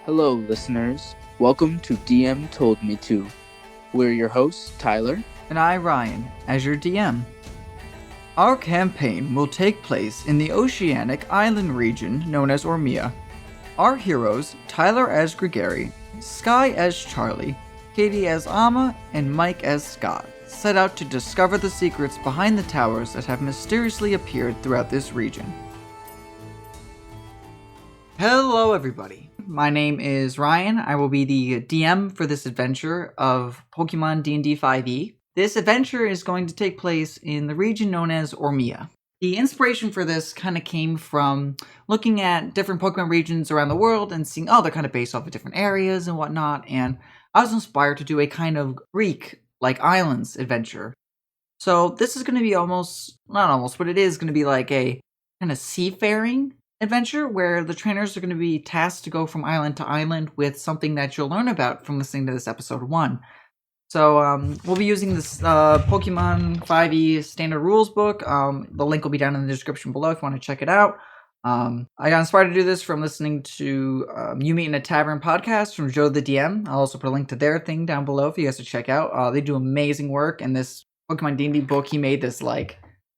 Hello, listeners. Welcome to DM Told Me To. We're your hosts, Tyler. And I, Ryan, as your DM. Our campaign will take place in the oceanic island region known as Ormia. Our heroes, Tyler as Gregory, Sky as Charlie, Katie as Amma, and Mike as Scott, set out to discover the secrets behind the towers that have mysteriously appeared throughout this region. Hello, everybody. My name is Ryan. I will be the DM for this adventure of Pokemon D&D 5e. This adventure is going to take place in the region known as Ormia. The inspiration for this kind of came from looking at different Pokemon regions around the world and seeing, they're kind of based off of different areas and whatnot, and I was inspired to do a kind of Greek, islands adventure. So this is going to be it is going to be like a kind of seafaring adventure where the trainers are going to be tasked to go from island to island with something that you'll learn about from listening to this episode 1. So we'll be using this Pokemon 5e standard rules book. The link will be down in the description below if you want to check it out. I got inspired to do this from listening to You Meet in a Tavern podcast from Joe the DM. I'll also put a link to their thing down below for you guys to check out. They do amazing work, and this Pokemon D&D book he made this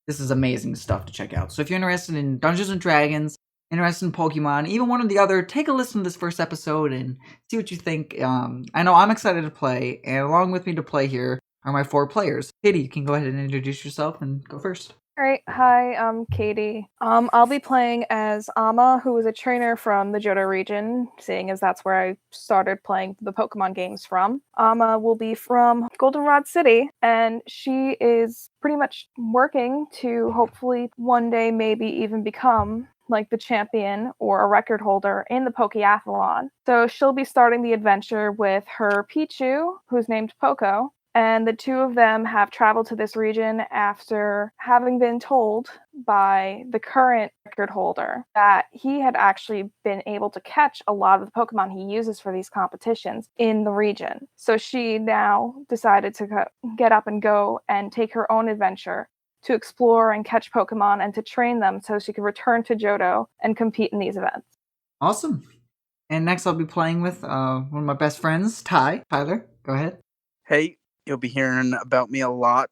is amazing stuff to check out. So if you're interested in Dungeons and Dragons, interested in Pokemon, even one or the other, take a listen to this first episode and see what you think. I know I'm excited to play, and along with me to play here are my 4 players. Katie, you can go ahead and introduce yourself and go first. Alright, hi, I'm Katie. I'll be playing as Amma, who is a trainer from the Johto region, seeing as that's where I started playing the Pokemon games from. Amma will be from Goldenrod City, and she is pretty much working to hopefully one day maybe even become the champion or a record holder in the Pokeathlon. So she'll be starting the adventure with her Pichu, who's named Poco, and the two of them have traveled to this region after having been told by the current record holder that he had actually been able to catch a lot of the Pokemon he uses for these competitions in the region. So she now decided to get up and go and take her own adventure to explore and catch Pokemon and to train them so she could return to Johto and compete in these events. Awesome. And next I'll be playing with one of my best friends, Tyler, go ahead. Hey, you'll be hearing about me a lot,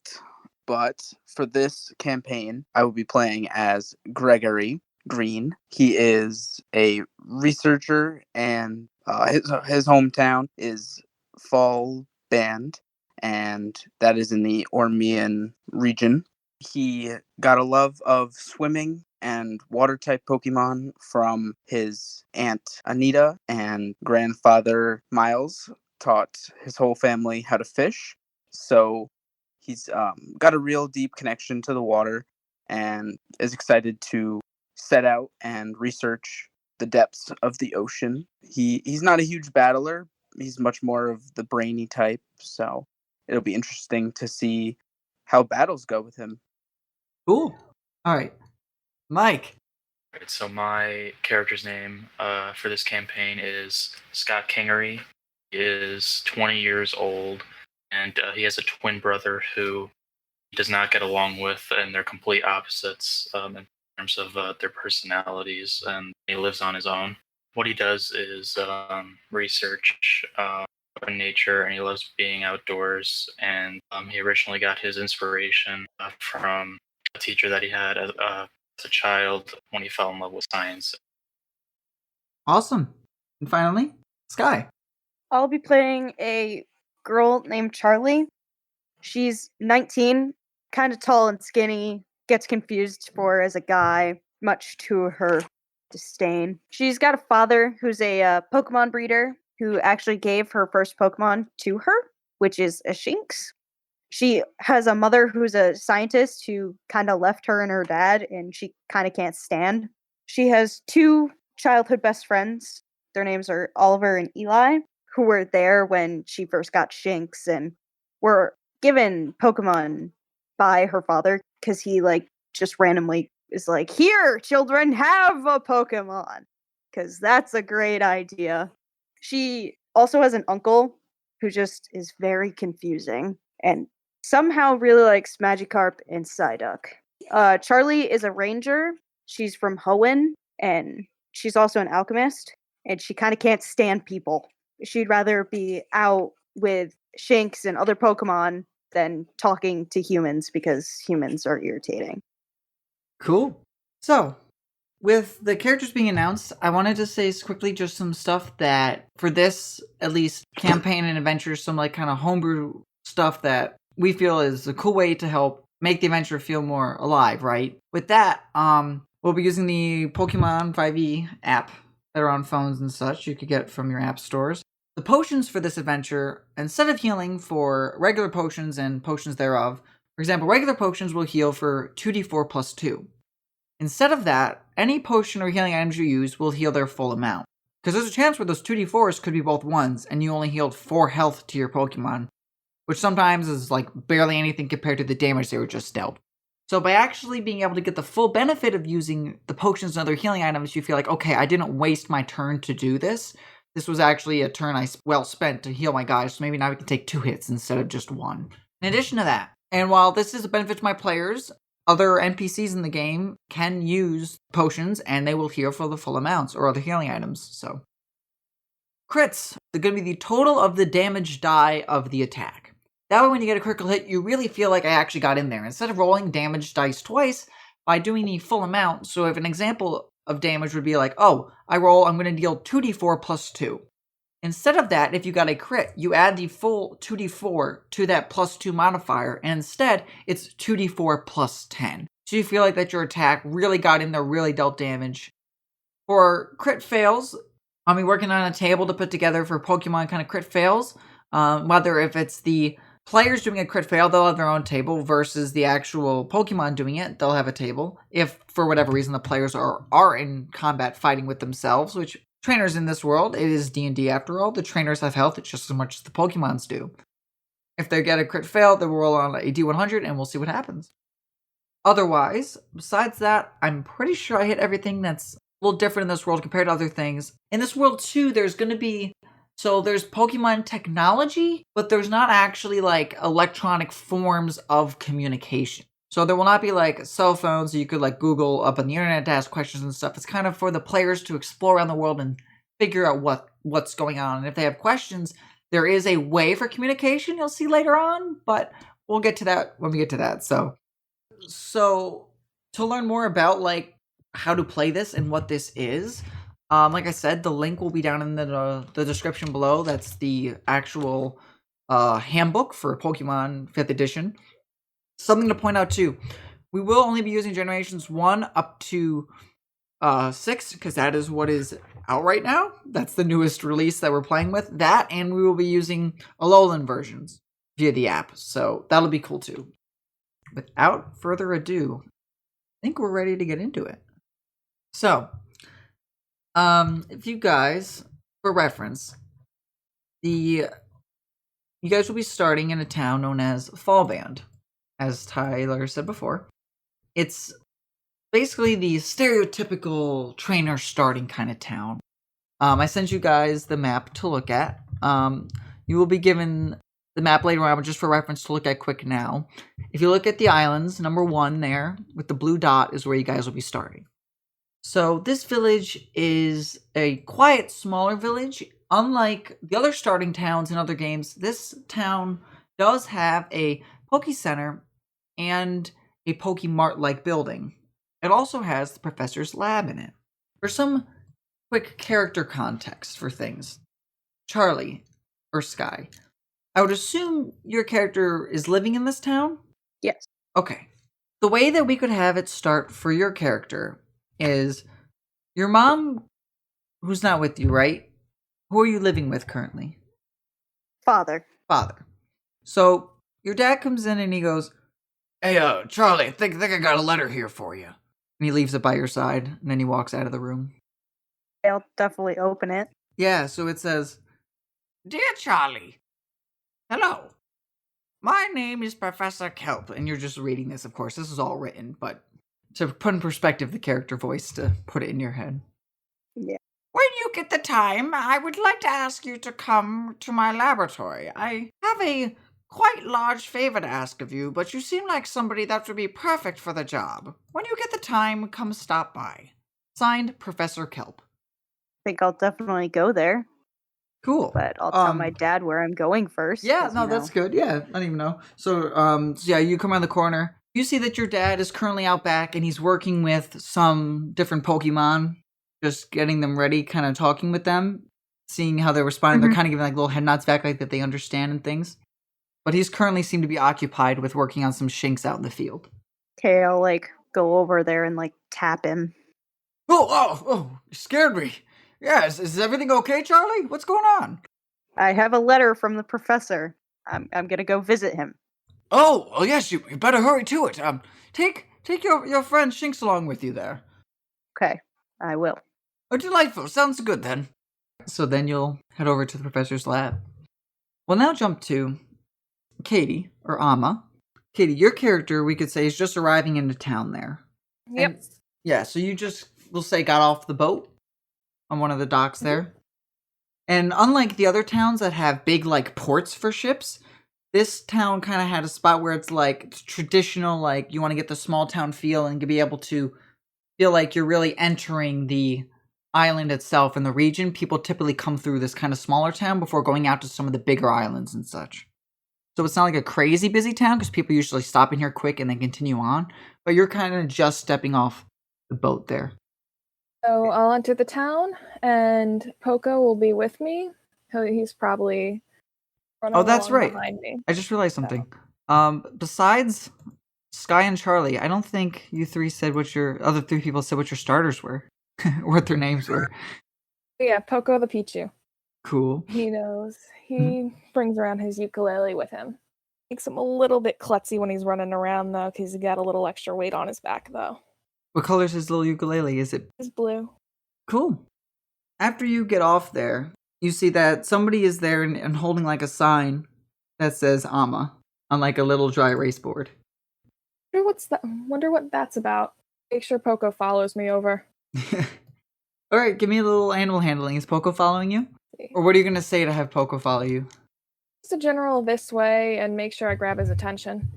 but for this campaign, I will be playing as Gregory Green. He is a researcher, and his hometown is Fall Band, and that is in the Ormian region. He got a love of swimming and water-type Pokemon from his aunt Anita, and grandfather Miles taught his whole family how to fish. So he's got a real deep connection to the water and is excited to set out and research the depths of the ocean. He's not a huge battler. He's much more of the brainy type, so it'll be interesting to see how battles go with him. Cool. All right. Mike. Alright, so my character's name for this campaign is Scott Kingery. He is 20 years old, and he has a twin brother who he does not get along with, and they're complete opposites in terms of their personalities, and he lives on his own. What he does is research in nature, and he loves being outdoors, and he originally got his inspiration from a teacher that he had as a child when he fell in love with science. Awesome. And finally, Sky. I'll be playing a girl named Charlie. She's 19, kind of tall and skinny, gets confused for as a guy, much to her disdain. She's got a father who's a Pokemon breeder who actually gave her first Pokemon to her, which is a Shinx. She has a mother who's a scientist who kind of left her and her dad, and she kind of can't stand. She has 2 childhood best friends. Their names are Oliver and Eli, who were there when she first got Shinx and were given Pokemon by her father because he just randomly is like, "Here, children, have a Pokemon," because that's a great idea. She also has an uncle who just is very confusing and somehow really likes Magikarp and Psyduck. Charlie is a ranger. She's from Hoenn, and she's also an alchemist. and she kind of can't stand people. She'd rather be out with Shinx and other Pokemon than talking to humans because humans are irritating. Cool. So, with the characters being announced, I wanted to say quickly just some stuff that, for this, at least, campaign and adventure, some like kind of homebrew stuff that we feel is a cool way to help make the adventure feel more alive, right? With that, we'll be using the Pokemon 5e app that are on phones and such you could get from your app stores. The potions for this adventure, instead of healing for regular potions and potions thereof, for example, regular potions will heal for 2d4 plus 2. Instead of that, any potion or healing items you use will heal their full amount. Because there's a chance where those 2d4s could be both 1s, and you only healed 4 health to your Pokemon, which sometimes is like barely anything compared to the damage they were just dealt. So by actually being able to get the full benefit of using the potions and other healing items, you feel like, okay, I didn't waste my turn to do this. This was actually a turn I well spent to heal my guys, so maybe now we can take 2 hits instead of just 1. In addition to that, and while this is a benefit to my players, other NPCs in the game can use potions and they will heal for the full amounts or other healing items. So, crits. They're going to be the total of the damage die of the attack. That way when you get a critical hit, you really feel like I actually got in there. Instead of rolling damage dice twice, by doing the full amount, so if an example of damage would be like, oh, I'm going to deal 2d4 plus 2. Instead of that, if you got a crit, you add the full 2d4 to that plus 2 modifier, and instead, it's 2d4 plus 10. So you feel like that your attack really got in there, really dealt damage. For crit fails, I'll be working on a table to put together for Pokemon kind of crit fails. Whether if it's the players doing a crit fail, they'll have their own table, versus the actual Pokemon doing it, they'll have a table. If, for whatever reason, the players are in combat fighting with themselves, which trainers in this world, it is D&D after all. The trainers have health, it's just as much as the Pokemons do. If they get a crit fail, they will roll on a D100 and we'll see what happens. Otherwise, besides that, I'm pretty sure I hit everything that's a little different in this world compared to other things. In this world too, there's going to be, so there's Pokemon technology, but there's not actually like electronic forms of communication. So there will not be like cell phones so you could like Google up on the internet to ask questions and stuff. It's kind of for the players to explore around the world and figure out what's going on. And if they have questions, there is a way for communication you'll see later on, but we'll get to that when we get to that. So to learn more about like how to play this and what this is, like I said, the link will be down in the description below. That's the actual handbook for Pokemon 5th edition. Something to point out too, we will only be using generations 1 up to 6, because that is what is out right now. That's the newest release that we're playing with. That, and we will be using Alolan versions via the app, so that'll be cool too. Without further ado, I think we're ready to get into it. So, if you guys, for reference, you guys will be starting in a town known as Fallband. As Tyler said before, it's basically the stereotypical trainer starting kind of town. I sent you guys the map to look at. You will be given the map later on, but just for reference to look at quick now. If you look at the islands, number 1 there, with the blue dot is where you guys will be starting. So this village is a quiet, smaller village. Unlike the other starting towns in other games, this town does have a Poke Center and a Pokemart-like building. It also has the professor's lab in it. For some quick character context for things, Charlie, or Sky, I would assume your character is living in this town? Yes. Okay. The way that we could have it start for your character is your mom, who's not with you, right? Who are you living with currently? Father. So your dad comes in and he goes, "Hey, Charlie, I think I got a letter here for you." And he leaves it by your side, and then he walks out of the room. I'll definitely open it. Yeah, so it says, "Dear Charlie, hello. My name is Professor Kelp," and you're just reading this, of course. This is all written, but to put in perspective the character voice to put it in your head. Yeah. When you get the time, I would like to ask you to come to my laboratory. I have a quite large favor to ask of you, but you seem like somebody that would be perfect for the job. When you get the time, come stop by. Signed, Professor Kelp. think I'll definitely go there, Cool. but I'll tell my dad where I'm going first. Yeah, 'cause, no, that's good. Yeah, I don't even know. So, yeah, you come around the corner. You see that your dad is currently out back, and he's working with some different Pokemon, just getting them ready, kind of talking with them, seeing how they're responding. They're kind of giving like little head nods back, like that they understand and things. But he's currently seemed to be occupied with working on some shinks out in the field. Okay, I'll go over there and tap him. Oh! You scared me. Yeah, is everything okay, Charlie? What's going on? I have a letter from the professor. I'm gonna go visit him. Oh yes, you better hurry to it. Take your friend Shinx along with you there. Okay, I will. Oh, delightful. Sounds good then. So then you'll head over to the professor's lab. We'll now jump to Katie, or Amma. Katie, your character, we could say, is just arriving into town there. Yep. And, yeah, so you just, we'll say, got off the boat on one of the docks there. And unlike the other towns that have big, ports for ships, this town kind of had a spot where it's, traditional, you want to get the small town feel and to be able to feel like you're really entering the island itself and the region. People typically come through this kind of smaller town before going out to some of the bigger islands and such. So it's not like a crazy busy town because people usually stop in here quick and then continue on. But you're kind of just stepping off the boat there. So I'll enter the town, and Poco will be with me. He's probably running that's along right. behind me. I just realized something. Besides Sky and Charlie, I don't think you three said what your other three people said what your starters were, what their names were. Yeah, Poco the Pichu. Cool. He knows. He brings around his ukulele with him. Makes him a little bit klutzy when he's running around, though, because he got a little extra weight on his back, though. What color's his little ukulele? Is it? It's blue. Cool. After you get off there, you see that somebody is there and holding a sign that says Amma on a little dry erase board. Wonder what that's about. Make sure Poco follows me over. All right, give me a little animal handling. Is Poco following you? Or what are you going to say to have Poco follow you? Just a general this way and make sure I grab his attention.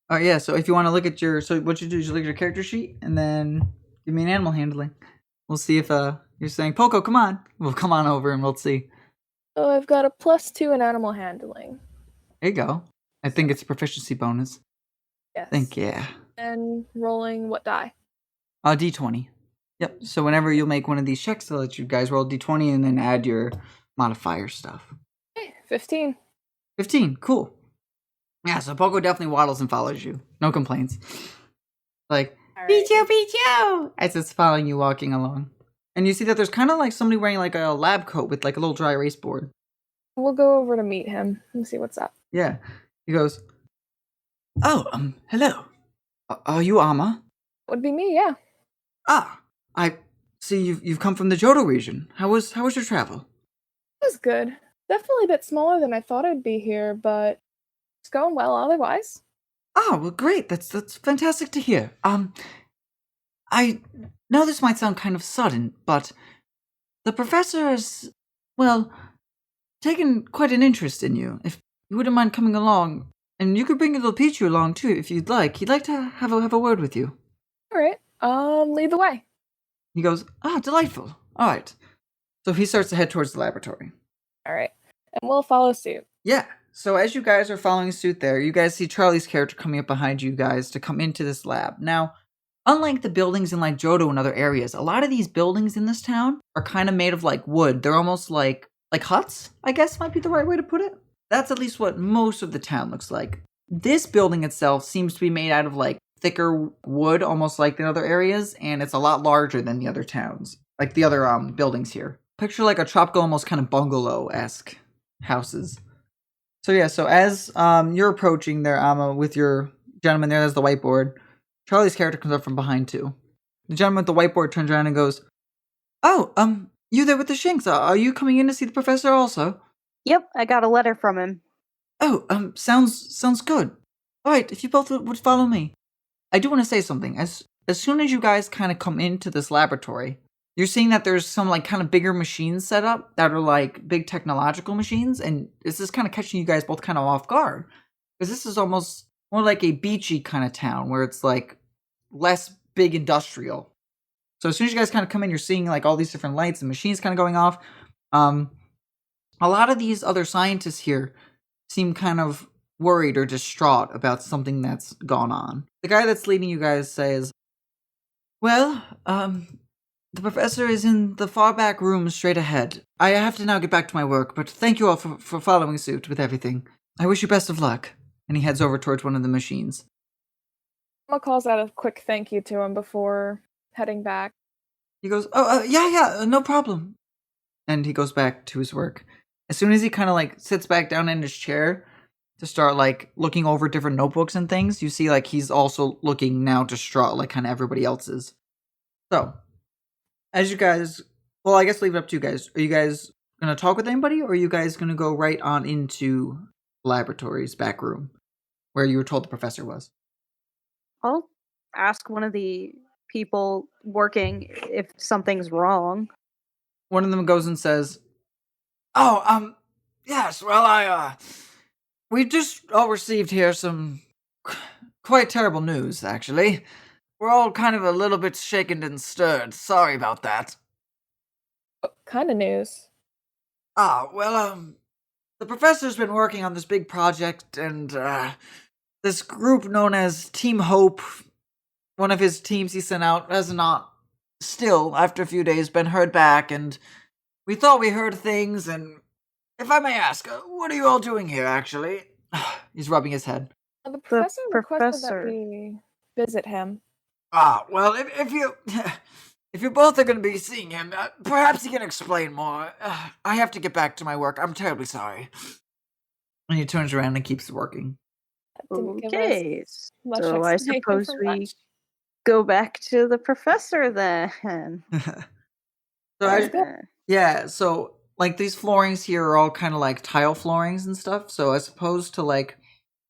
Oh, yeah, so if you want to look at so what you do is you look at your character sheet and then give me an animal handling. We'll see if you're saying, Poco, come on. We'll come on over and we'll see. Oh, I've got a +2 in animal handling. There you go. I think it's a proficiency bonus. Yes. Yeah. And rolling what die? D20. Yep, so whenever you'll make one of these checks, I'll let you guys roll D20 and then add your modifier stuff. Okay, 15. 15, cool. Yeah, so Poco definitely waddles and follows you. No complaints. Pichu! As it's following you walking along. And you see that there's kind of somebody wearing a lab coat with a little dry erase board. We'll go over to meet him and see what's up. Yeah. He goes, oh, hello. Are you Amma? Would be me, yeah. Ah, I see you've come from the Johto region. How was your travel? It was good. Definitely a bit smaller than I thought I'd be here, but it's going well otherwise. Oh, well, great. That's fantastic to hear. I know this might sound kind of sudden, but the professor has, taken quite an interest in you. If you wouldn't mind coming along, and you could bring your little Pichu along too, if you'd like. He'd like to have a word with you. All right. Lead the way. He goes, delightful. All right. So he starts to head towards the laboratory. All right. And we'll follow suit. Yeah. So as you guys are following suit there, you guys see Charlie's character coming up behind you guys to come into this lab. Now, unlike the buildings in Johto and other areas, a lot of these buildings in this town are kind of made of wood. They're almost like huts, I guess might be the right way to put it. That's at least what most of the town looks like. This building itself seems to be made out of thicker wood, almost like the other areas, and it's a lot larger than the other towns, the other buildings here. Picture a tropical, almost kind of bungalow-esque houses. So yeah, so as you're approaching there, Amma, with your gentleman there's the whiteboard, Charlie's character comes up from behind too. The gentleman with the whiteboard turns around and goes, oh, you there with the Shinx? Are you coming in to see the professor also? Yep, I got a letter from him. Oh, sounds good. All right, if you both would follow me. I do want to say something. As soon as you guys kind of come into this laboratory, you're seeing that there's some kind of bigger machines set up that are big technological machines, and this is kind of catching you guys both kind of off guard. Because this is almost more like a beachy kind of town where it's less big industrial. So as soon as you guys kind of come in, you're seeing like all these different lights and machines kind of going off. A lot of these other scientists here seem kind of worried or distraught about something that's gone on. The guy that's leading you guys says, well, the professor is in the far back room straight ahead. I have to now get back to my work, but thank you all for following suit with everything. I wish you best of luck. And he heads over towards one of the machines. Emma calls out a quick thank you to him before heading back. He goes, yeah, no problem. And he goes back to his work. As soon as he kind of like sits back down in his chair to start like looking over different notebooks and things, you see like he's also looking now distraught like kind of everybody else is. So, as you guys, well, I guess leave it up to you guys. Are you guys going to talk with anybody, or are you guys going to go right on into the laboratory's back room where you were told the professor was? I'll ask one of the people working if something's wrong. One of them goes and says, yes, well, we just all received here some quite terrible news, actually. We're all kind of a little bit shaken and stirred. Sorry about that. What kind of news? The professor's been working on this big project, and, this group known as Team Hope, one of his teams he sent out, has not still, after a few days, been heard back, and we thought we heard things, and if I may ask, what are you all doing here, actually? He's rubbing his head. The professor requested that we visit him. Well, if you if you both are going to be seeing him, perhaps he can explain more. I have to get back to my work. I'm terribly sorry. And he turns around and keeps working. Okay, so I suppose we go back to the professor then. So like these floorings here are all kind of like tile floorings and stuff. So as opposed to like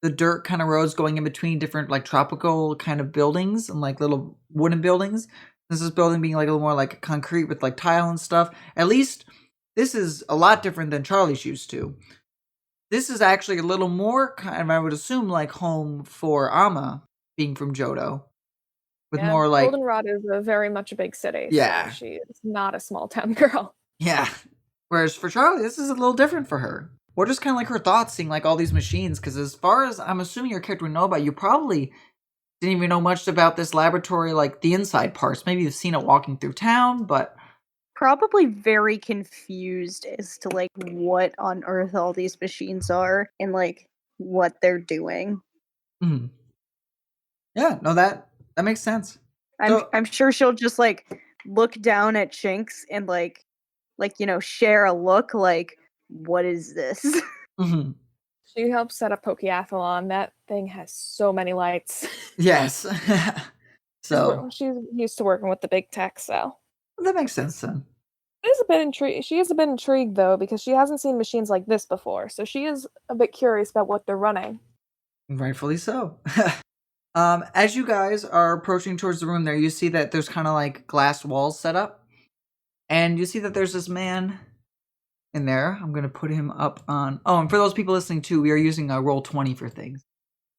the dirt kind of roads going in between different like tropical kind of buildings and like little wooden buildings, this building being like a little more like concrete with like tile and stuff. At least this is a lot different than Charlie's used to. This is actually a little more kind of, I would assume, like home for Amma, being from Johto. With more like Goldenrod is very much a big city. Yeah. So she is not a small town girl. Yeah. Whereas for Charlie, this is a little different for her. What just kind of like her thoughts seeing like all these machines? Because as far as I'm assuming your character would know about, you probably didn't even know much about this laboratory, like the inside parts. Maybe you've seen it walking through town, but probably very confused as to like what on earth all these machines are and like what they're doing. Mm-hmm. Yeah, no, that makes sense. I'm sure she'll just like look down at Chinks and like share a look like, what is this? Mm-hmm. She helped set up Pokeathlon. That thing has so many lights. Yes. So she's used to working with the big tech, so that makes sense then. She is a bit intrigued though, because she hasn't seen machines like this before, so she is a bit curious about what they're running. Rightfully so. As you guys are approaching towards the room there, you see that there's kind of like glass walls set up. And you see that there's this man in there. I'm going to put him up on... Oh, and for those people listening too, we are using a Roll20 for things.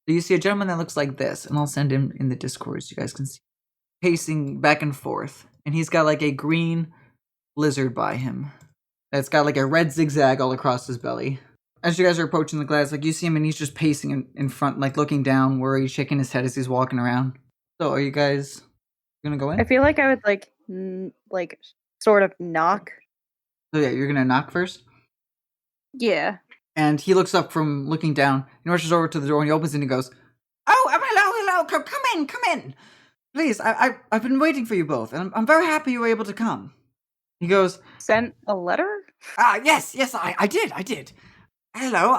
So you see a gentleman that looks like this, and I'll send him in the Discord so you guys can see. Pacing back and forth. And he's got like a green lizard by him. That's got like a red zigzag all across his belly. As you guys are approaching the glass, like you see him and he's just pacing in front, like looking down, worried, shaking his head as he's walking around. So are you guys gonna go in? I feel like I would like sort of knock. So yeah, you're gonna knock first? Yeah. And he looks up from looking down and rushes over to the door and he opens it and he goes, "Oh, hello, come in. Please, I've been waiting for you both and I'm very happy you were able to come." He goes, "Sent a letter?" Yes, I did. Hello,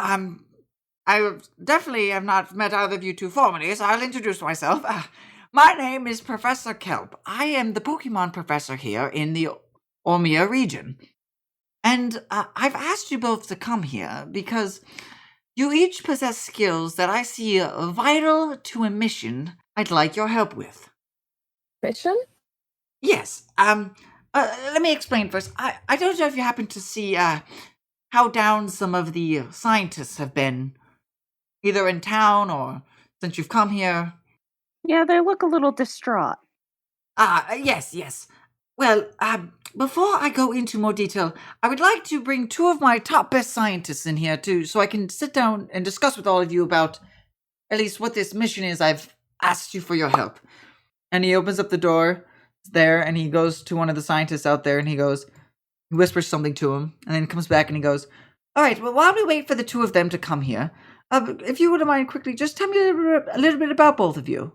I definitely have not met either of you two formally, so I'll introduce myself. My name is Professor Kelp. I am the Pokemon professor here in the Ormia region. And I've asked you both to come here because you each possess skills that I see vital to a mission I'd like your help with. Mission? Yes. Let me explain first. I don't know if you happen to see how down some of the scientists have been, either in town or since you've come here. Yeah, they look a little distraught. Yes. Well, before I go into more detail, I would like to bring two of my top best scientists in here too, so I can sit down and discuss with all of you about at least what this mission is. I've asked you for your help. And he opens up the door there, and he goes to one of the scientists out there, and he whispers something to him, and then comes back and he goes, "All right, well, while we wait for the two of them to come here, if you wouldn't mind quickly, just tell me a little bit about both of you.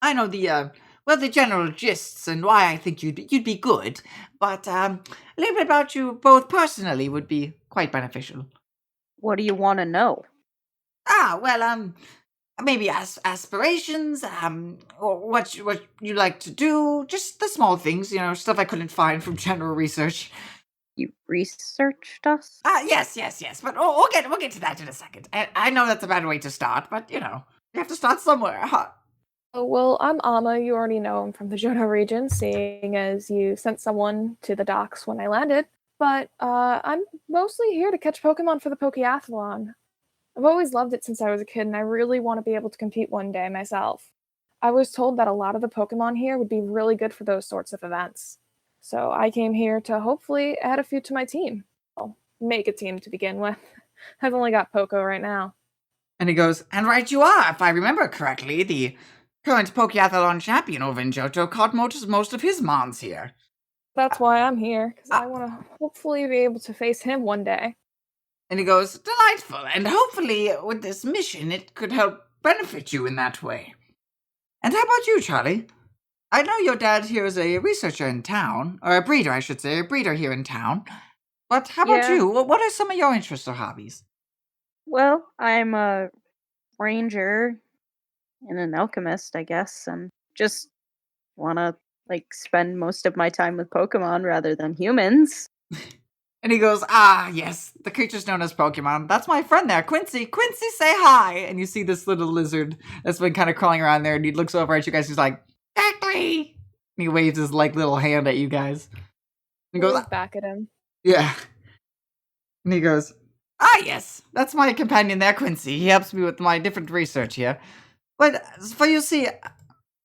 I know the general gists and why I think you'd be good, but a little bit about you both personally would be quite beneficial." What do you want to know? Maybe aspirations, or what you like to do, just the small things, stuff I couldn't find from general research. You researched us? Yes, but we'll get to that in a second. I know that's a bad way to start, but you have to start somewhere, huh? Oh, well, I'm Amma. You already know him from the Johto region, seeing as you sent someone to the docks when I landed. But I'm mostly here to catch Pokemon for the Pokeathlon. I've always loved it since I was a kid, and I really want to be able to compete one day myself. I was told that a lot of the Pokemon here would be really good for those sorts of events. So I came here to hopefully add a few to my team. Well, make a team to begin with. I've only got Poco right now. And he goes, "And right you are, if I remember correctly, the current Pokeathlon champion over in Johto caught most of his mons here." That's why I'm here, because I want to hopefully be able to face him one day. And he goes, "Delightful, and hopefully with this mission it could help benefit you in that way. And how about you, Charlie? I know your dad here is a researcher in town, or a breeder, I should say, a breeder here in town. But how about you? What are some of your interests or hobbies?" Well, I'm a ranger and an alchemist, I guess, and just want to spend most of my time with Pokemon rather than humans. And he goes, yes, the creature's known as Pokemon. That's my friend there, Quincy. Quincy, say hi. And you see this little lizard that's been kind of crawling around there, and he looks over at you guys. He's like, "Exactly." And he waves his little hand at you guys. And he goes back at him. Yeah. And he goes, yes, that's my companion there, Quincy. He helps me with my different research here. But for you see,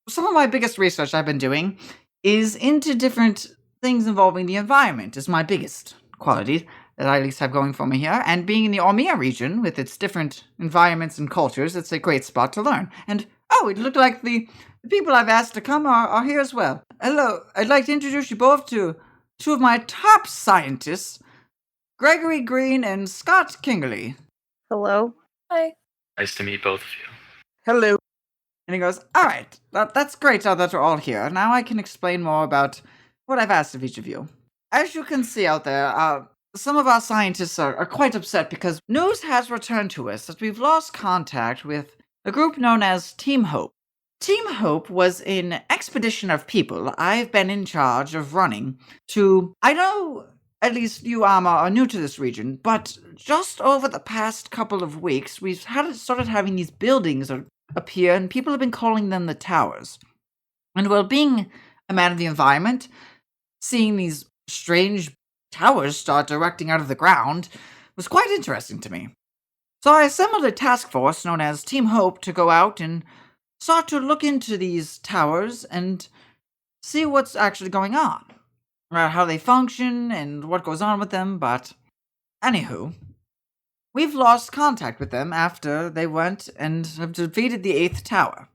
some of my biggest research I've been doing is into different things involving the environment is my biggest quality that I at least have going for me here. And being in the Ormia region with its different environments and cultures, it's a great spot to learn. And it looked like the people I've asked to come are here as well. Hello, I'd like to introduce you both to two of my top scientists, Gregory Green and Scott Kingerly. Hello. Hi. Nice to meet both of you. Hello. And he goes, "All right, that's great now that we're all here. Now I can explain more about what I've asked of each of you. As you can see out there, some of our scientists are quite upset because news has returned to us that we've lost contact with a group known as Team Hope. Team Hope was an expedition of people I've been in charge of running to, I know at least you, Amma, are new to this region, but just over the past couple of weeks, we've started having these buildings appear, and people have been calling them the towers. And well, being a man of the environment, seeing these strange towers start erecting out of the ground was quite interesting to me. So I assembled a task force known as Team Hope to go out and start to look into these towers and see what's actually going on, how they function and what goes on with them. But anywho, we've lost contact with them after they went and have defeated the 8th tower.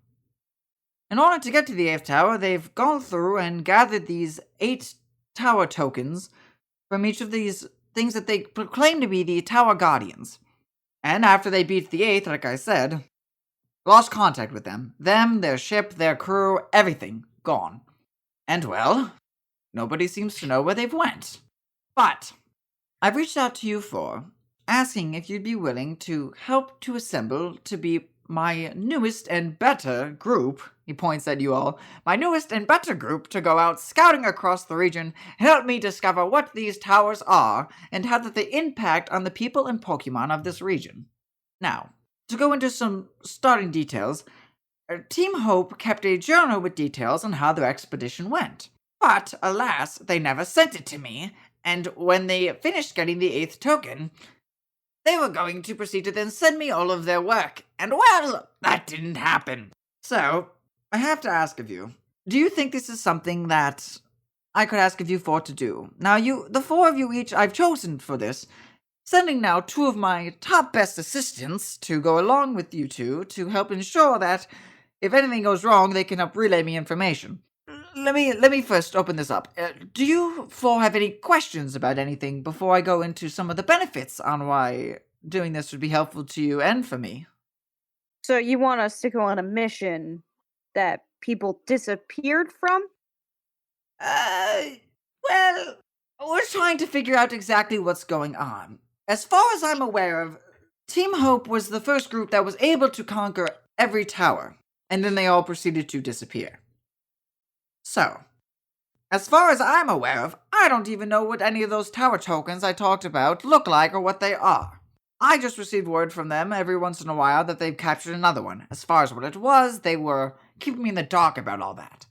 In order to get to the 8th tower, they've gone through and gathered these 8 tower tokens from each of these things that they proclaim to be the tower guardians. And after they beat the 8th, like I said, lost contact with them. Them, their ship, their crew, everything gone. And well, nobody seems to know where they've went. But I've reached out to you for asking if you'd be willing to help to assemble to be my newest and better group. He points at you all. My newest and better group to go out scouting across the region and help me discover what these towers are and how that they impact on the people and Pokemon of this region. Now, to go into some starting details, Team Hope kept a journal with details on how their expedition went. But, alas, they never sent it to me, and when they finished getting the 8th token, they were going to proceed to then send me all of their work, and well, that didn't happen. So, I have to ask of you, do you think this is something that I could ask of you for to do. Now, the four of you each, I've chosen for this, sending now two of my top best assistants to go along with you two to help ensure that if anything goes wrong, they can help relay me information. Let me first open this up. Do you four have any questions about anything before I go into some of the benefits on why doing this would be helpful to you and for me? So you want us to go on a mission that people disappeared from? Well, we're trying to figure out exactly what's going on. As far as I'm aware of, Team Hope was the first group that was able to conquer every tower, and then they all proceeded to disappear. So, as far as I'm aware of, I don't even know what any of those tower tokens I talked about look like or what they are. I just received word from them every once in a while that they've captured another one. As far as what it was, they were keeping me in the dark about all that.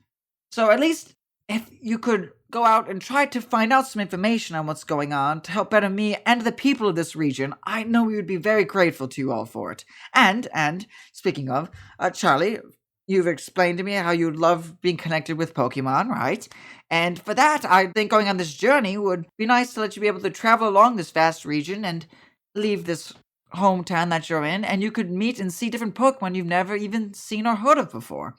So at least if you could go out and try to find out some information on what's going on to help better me and the people of this region, I know we would be very grateful to you all for it. And speaking of, Charlie, you've explained to me how you love being connected with Pokemon, right? And for that, I think going on this journey would be nice to let you be able to travel along this vast region and leave this hometown that you're in, and you could meet and see different Pokemon you've never even seen or heard of before.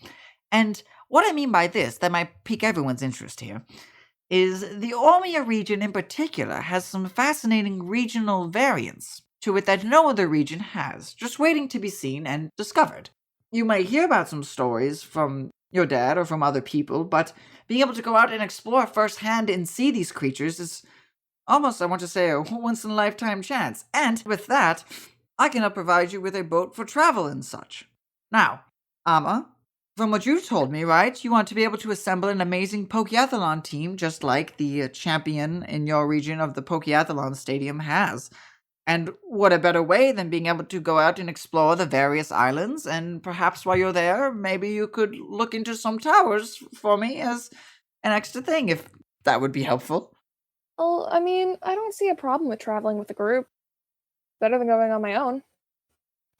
And what I mean by this, that might pique everyone's interest here, is the Ormia region in particular has some fascinating regional variants to it that no other region has, just waiting to be seen and discovered. You might hear about some stories from your dad or from other people, but being able to go out and explore firsthand and see these creatures is almost, I want to say, a once-in-a-lifetime chance. And with that, I can help provide you with a boat for travel and such. Now, Amma, from what you told me, right, you want to be able to assemble an amazing Pokeathlon team just like the champion in your region of the Pokeathlon Stadium has. And what a better way than being able to go out and explore the various islands, and perhaps while you're there, maybe you could look into some towers for me as an extra thing, if that would be helpful. Well, I mean, I don't see a problem with traveling with a group. Better than going on my own.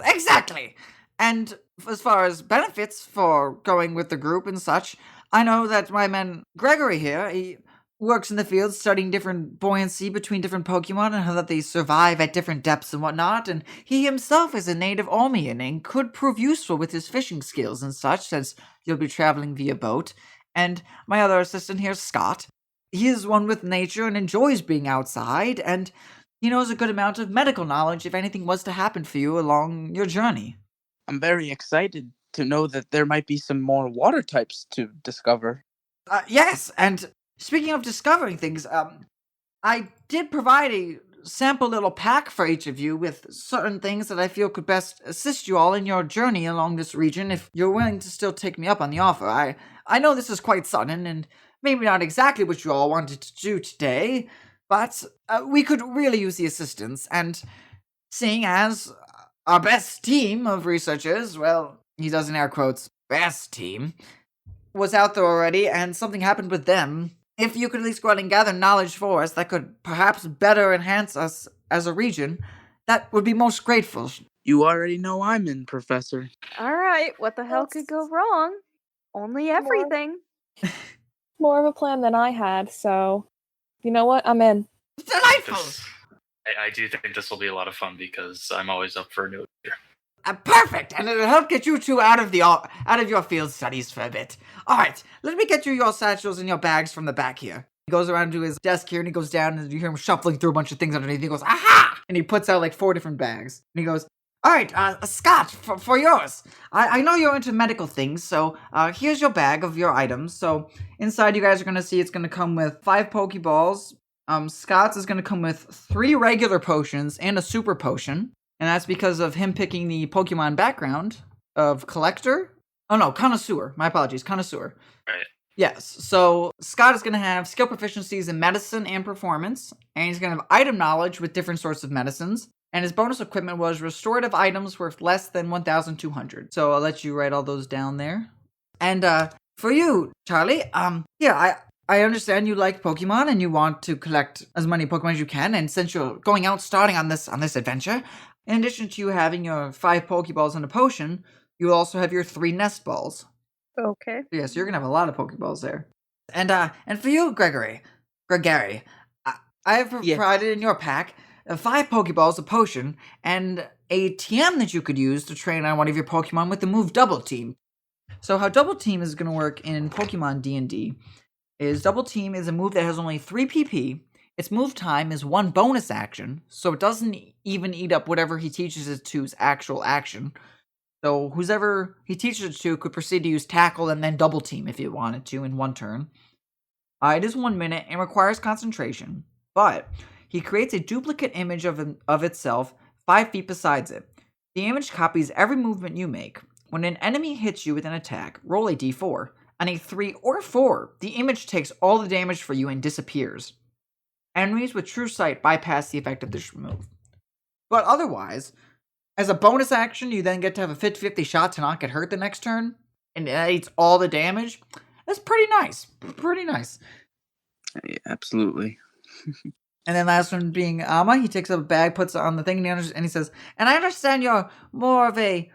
Exactly! And as far as benefits for going with the group and such, I know that my man Gregory here, he works in the field studying different buoyancy between different Pokemon and how that they survive at different depths and whatnot, and he himself is a native Ormian and could prove useful with his fishing skills and such, since you'll be traveling via boat. And my other assistant here, Scott, he is one with nature and enjoys being outside, and he knows a good amount of medical knowledge if anything was to happen for you along your journey. I'm very excited to know that there might be some more water types to discover. Yes, and speaking of discovering things, I did provide a sample little pack for each of you with certain things that I feel could best assist you all in your journey along this region if you're willing to still take me up on the offer. I know this is quite sudden and maybe not exactly what you all wanted to do today, but we could really use the assistance, and seeing as our best team of researchers, well, he does in air quotes, best team, was out there already and something happened with them, if you could at least go out and gather knowledge for us that could perhaps better enhance us as a region, that would be most grateful. You already know I'm in, Professor. Alright, what the hell could go wrong? Only everything. More of a plan than I had, so you know what? I'm in. Delightful! I do think this will be a lot of fun because I'm always up for a new adventure. Perfect, and it'll help get you two out of your field studies for a bit. All right, let me get you your satchels and your bags from the back here. He goes around to his desk here, and he goes down, and you hear him shuffling through a bunch of things underneath. He goes, aha! And he puts out like 4 different bags. And he goes, all right, Scott, for yours. I know you're into medical things, so here's your bag of your items. So inside you guys are going to see it's going to come with 5 Pokeballs. Scott's is going to come with 3 regular potions and a super potion. And that's because of him picking the Pokemon background of Collector. Oh no, Connoisseur. My apologies, Connoisseur. Right. Yes, so Scott is going to have skill proficiencies in medicine and performance, and he's going to have item knowledge with different sorts of medicines, and his bonus equipment was restorative items worth less than 1,200. So I'll let you write all those down there. And for you, Charlie, I understand you like Pokemon and you want to collect as many Pokemon as you can, and since you're going out starting on this adventure, in addition to you having your 5 Pokeballs and a potion, you also have your 3 nest balls. Okay. Yeah, so you're going to have a lot of Pokeballs there. And for you, Gregory, I have Yeah. provided in your pack 5 Pokeballs, a potion, and a TM that you could use to train on one of your Pokemon with the move Double Team. So how Double Team is going to work in Pokemon D&D is Double Team is a move that has only 3 PP. Its move time is 1 bonus action, so it doesn't even eat up whatever he teaches it to's actual action. So whoever he teaches it to could proceed to use Tackle and then Double Team if it wanted to in 1 turn. It is 1 minute and requires concentration, but he creates a duplicate image of itself 5 feet besides it. The image copies every movement you make. When an enemy hits you with an attack, roll a d4. On a 3 or 4, the image takes all the damage for you and disappears. Enemies with True Sight bypass the effect of this move. But otherwise, as a bonus action, you then get to have a 50-50 shot to not get hurt the next turn, and it eats all the damage. That's pretty nice. Pretty nice. Yeah, absolutely. And then last one being Amma. He takes up a bag, puts it on the thing, and he says, and I understand you're more of a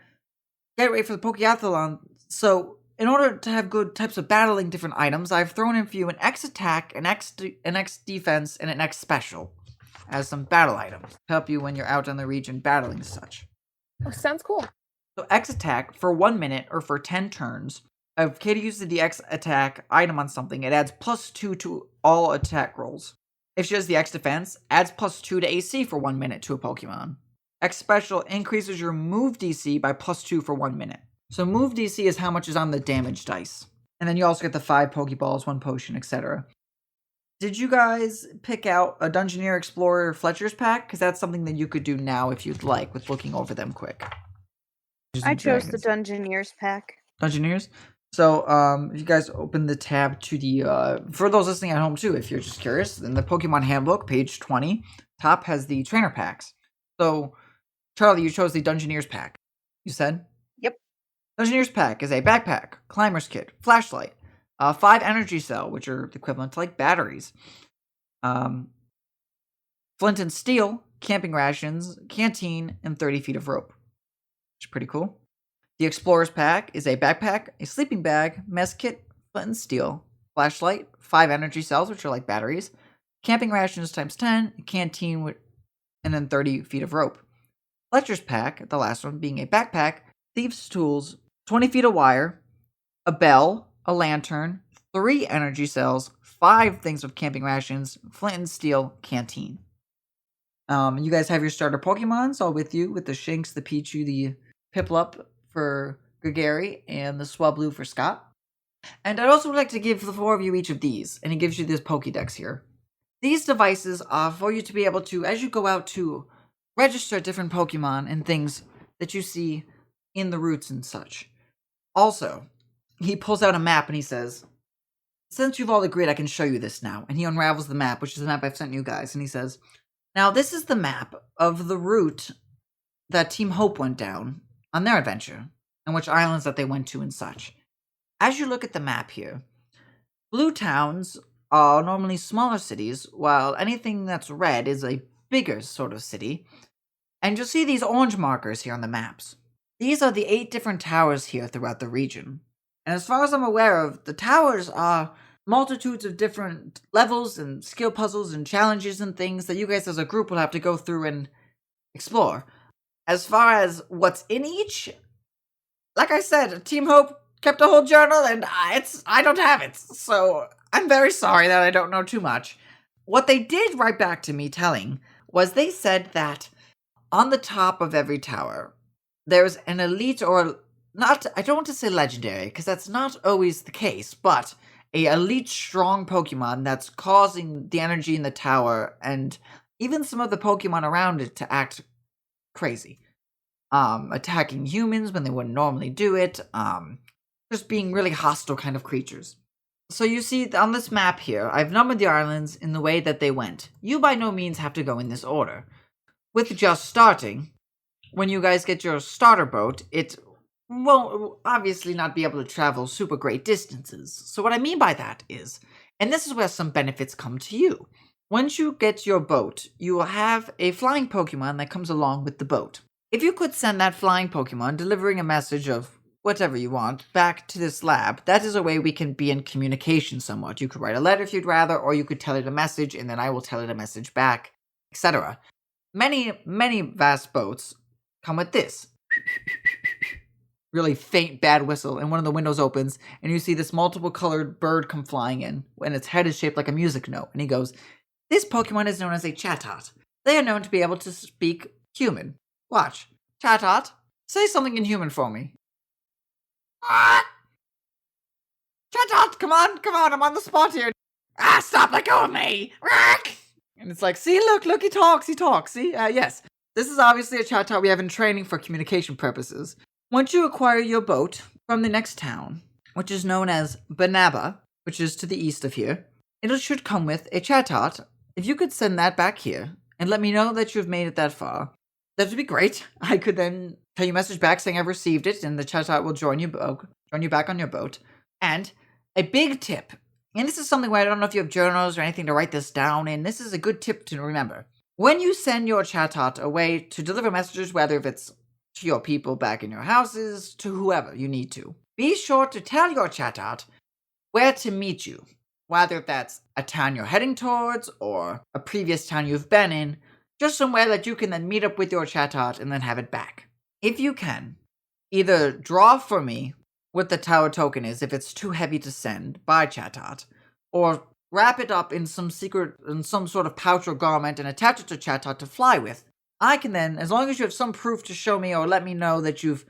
gateway for the Pokeathlon, so in order to have good types of battling different items, I've thrown in for you an X attack, an X defense, and an X special as some battle items to help you when you're out on the region battling and such. Oh, sounds cool. So X attack for 1 minute or for 10 turns. If Katie uses the X attack item on something, it adds +2 to all attack rolls. If she has the X defense, adds +2 to AC for 1 minute to a Pokemon. X special increases your move DC by +2 for 1 minute. So move DC is how much is on the damage dice. And then you also get the 5 Pokeballs, 1 potion, etc. Did you guys pick out a Dungeoneer Explorer Fletcher's pack? Because that's something that you could do now if you'd like, with looking over them quick. I chose the Dungeoneers pack. Dungeoneers? So, if you guys open the tab to the, for those listening at home too, if you're just curious, then the Pokemon Handbook, page 20, top has the trainer packs. So, Charlie, you chose the Dungeoneers pack. You said? Yep. Dungeoneers pack is a backpack, climber's kit, flashlight, 5 energy cell, which are equivalent to like batteries, flint and steel, camping rations, canteen, and 30 feet of rope. Which is pretty cool. The Explorer's Pack is a backpack, a sleeping bag, mess kit, flint and steel, flashlight, 5 energy cells, which are like batteries, camping rations times 10, a canteen, and then 30 feet of rope. Fletcher's Pack, the last one, being a backpack, thieves' tools, 20 feet of wire, a bell, a lantern, 3 energy cells, 5 things of camping rations, flint and steel, canteen. You guys have your starter Pokemons all with you, with the Shinx, the Pichu, the Piplup for Gregory, and the Swablu for Scott. And I'd also like to give the 4 of you each of these, and he gives you this Pokédex here. These devices are for you to be able to, as you go out, to register different Pokemon and things that you see in the routes and such. Also, he pulls out a map and he says, since you've all agreed, I can show you this now. And he unravels the map, which is the map I've sent you guys, and he says, now this is the map of the route that Team Hope went down on their adventure, and which islands that they went to and such. As you look at the map here, blue towns are normally smaller cities, while anything that's red is a bigger sort of city. And you'll see these orange markers here on the maps. These are the 8 different towers here throughout the region. And as far as I'm aware of, the towers are multitudes of different levels and skill puzzles and challenges and things that you guys as a group will have to go through and explore. As far as what's in each, like I said, Team Hope kept a whole journal and I don't have it. So I'm very sorry that I don't know too much. What they did write back to me telling was they said that on the top of every tower, there's an elite or not, I don't want to say legendary, because that's not always the case, but a elite strong Pokemon that's causing the energy in the tower and even some of the Pokemon around it to act crazy. Attacking humans when they wouldn't normally do it, just being really hostile kind of creatures. So you see on this map here, I've numbered the islands in the way that they went. You by no means have to go in this order. With just starting, when you guys get your starter boat, it won't obviously not be able to travel super great distances. So what I mean by that is, and this is where some benefits come to you. Once you get your boat, you will have a flying Pokemon that comes along with the boat. If you could send that flying Pokemon delivering a message of whatever you want back to this lab, that is a way we can be in communication somewhat. You could write a letter if you'd rather, or you could tell it a message, and then I will tell it a message back, etc. Many, many vast boats come with this. Really faint, bad whistle, and one of the windows opens, and you see this multiple colored bird come flying in, and its head is shaped like a music note. And he goes, "This Pokemon is known as a Chatot. They are known to be able to speak human. Watch. Chatot, say something in human for me." What? Chatot, come on, I'm on the spot here. Stop, let go of me. And it's like, see, look, he talks, see? Yes. This is obviously a Chatot we have in training for communication purposes. Once you acquire your boat from the next town, which is known as Banaba, which is to the east of here, it should come with a Chatot. If you could send that back here and let me know that you've made it that far, that would be great. I could then tell you a message back saying I've received it, and the Chatot will join you back on your boat. And a big tip, and this is something where I don't know if you have journals or anything to write this down in. This is a good tip to remember. When you send your Chatot away to deliver messages, whether if it's to your people back in your houses, to whoever you need to, be sure to tell your Chatot where to meet you. Whether that's a town you're heading towards or a previous town you've been in, just somewhere that you can then meet up with your Chatot and then have it back. If you can, either draw for me what the tower token is if it's too heavy to send by Chatot, or wrap it up in some sort of pouch or garment and attach it to Chatot to fly with. I can then, as long as you have some proof to show me or let me know that you've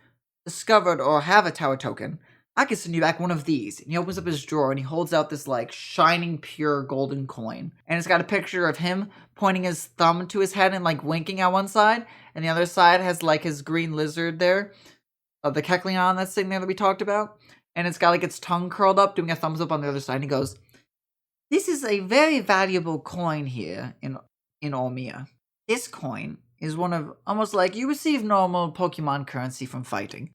discovered or have a tower token, I can send you back one of these. And he opens up his drawer and he holds out this like shining pure golden coin. And it's got a picture of him pointing his thumb to his head and like winking at one side. And the other side has like his green lizard there, the Kecleon that's sitting there that we talked about. And it's got like its tongue curled up, doing a thumbs up on the other side. And he goes, "This is a very valuable coin here in Ormia. This coin is one of almost like you receive normal Pokemon currency from fighting.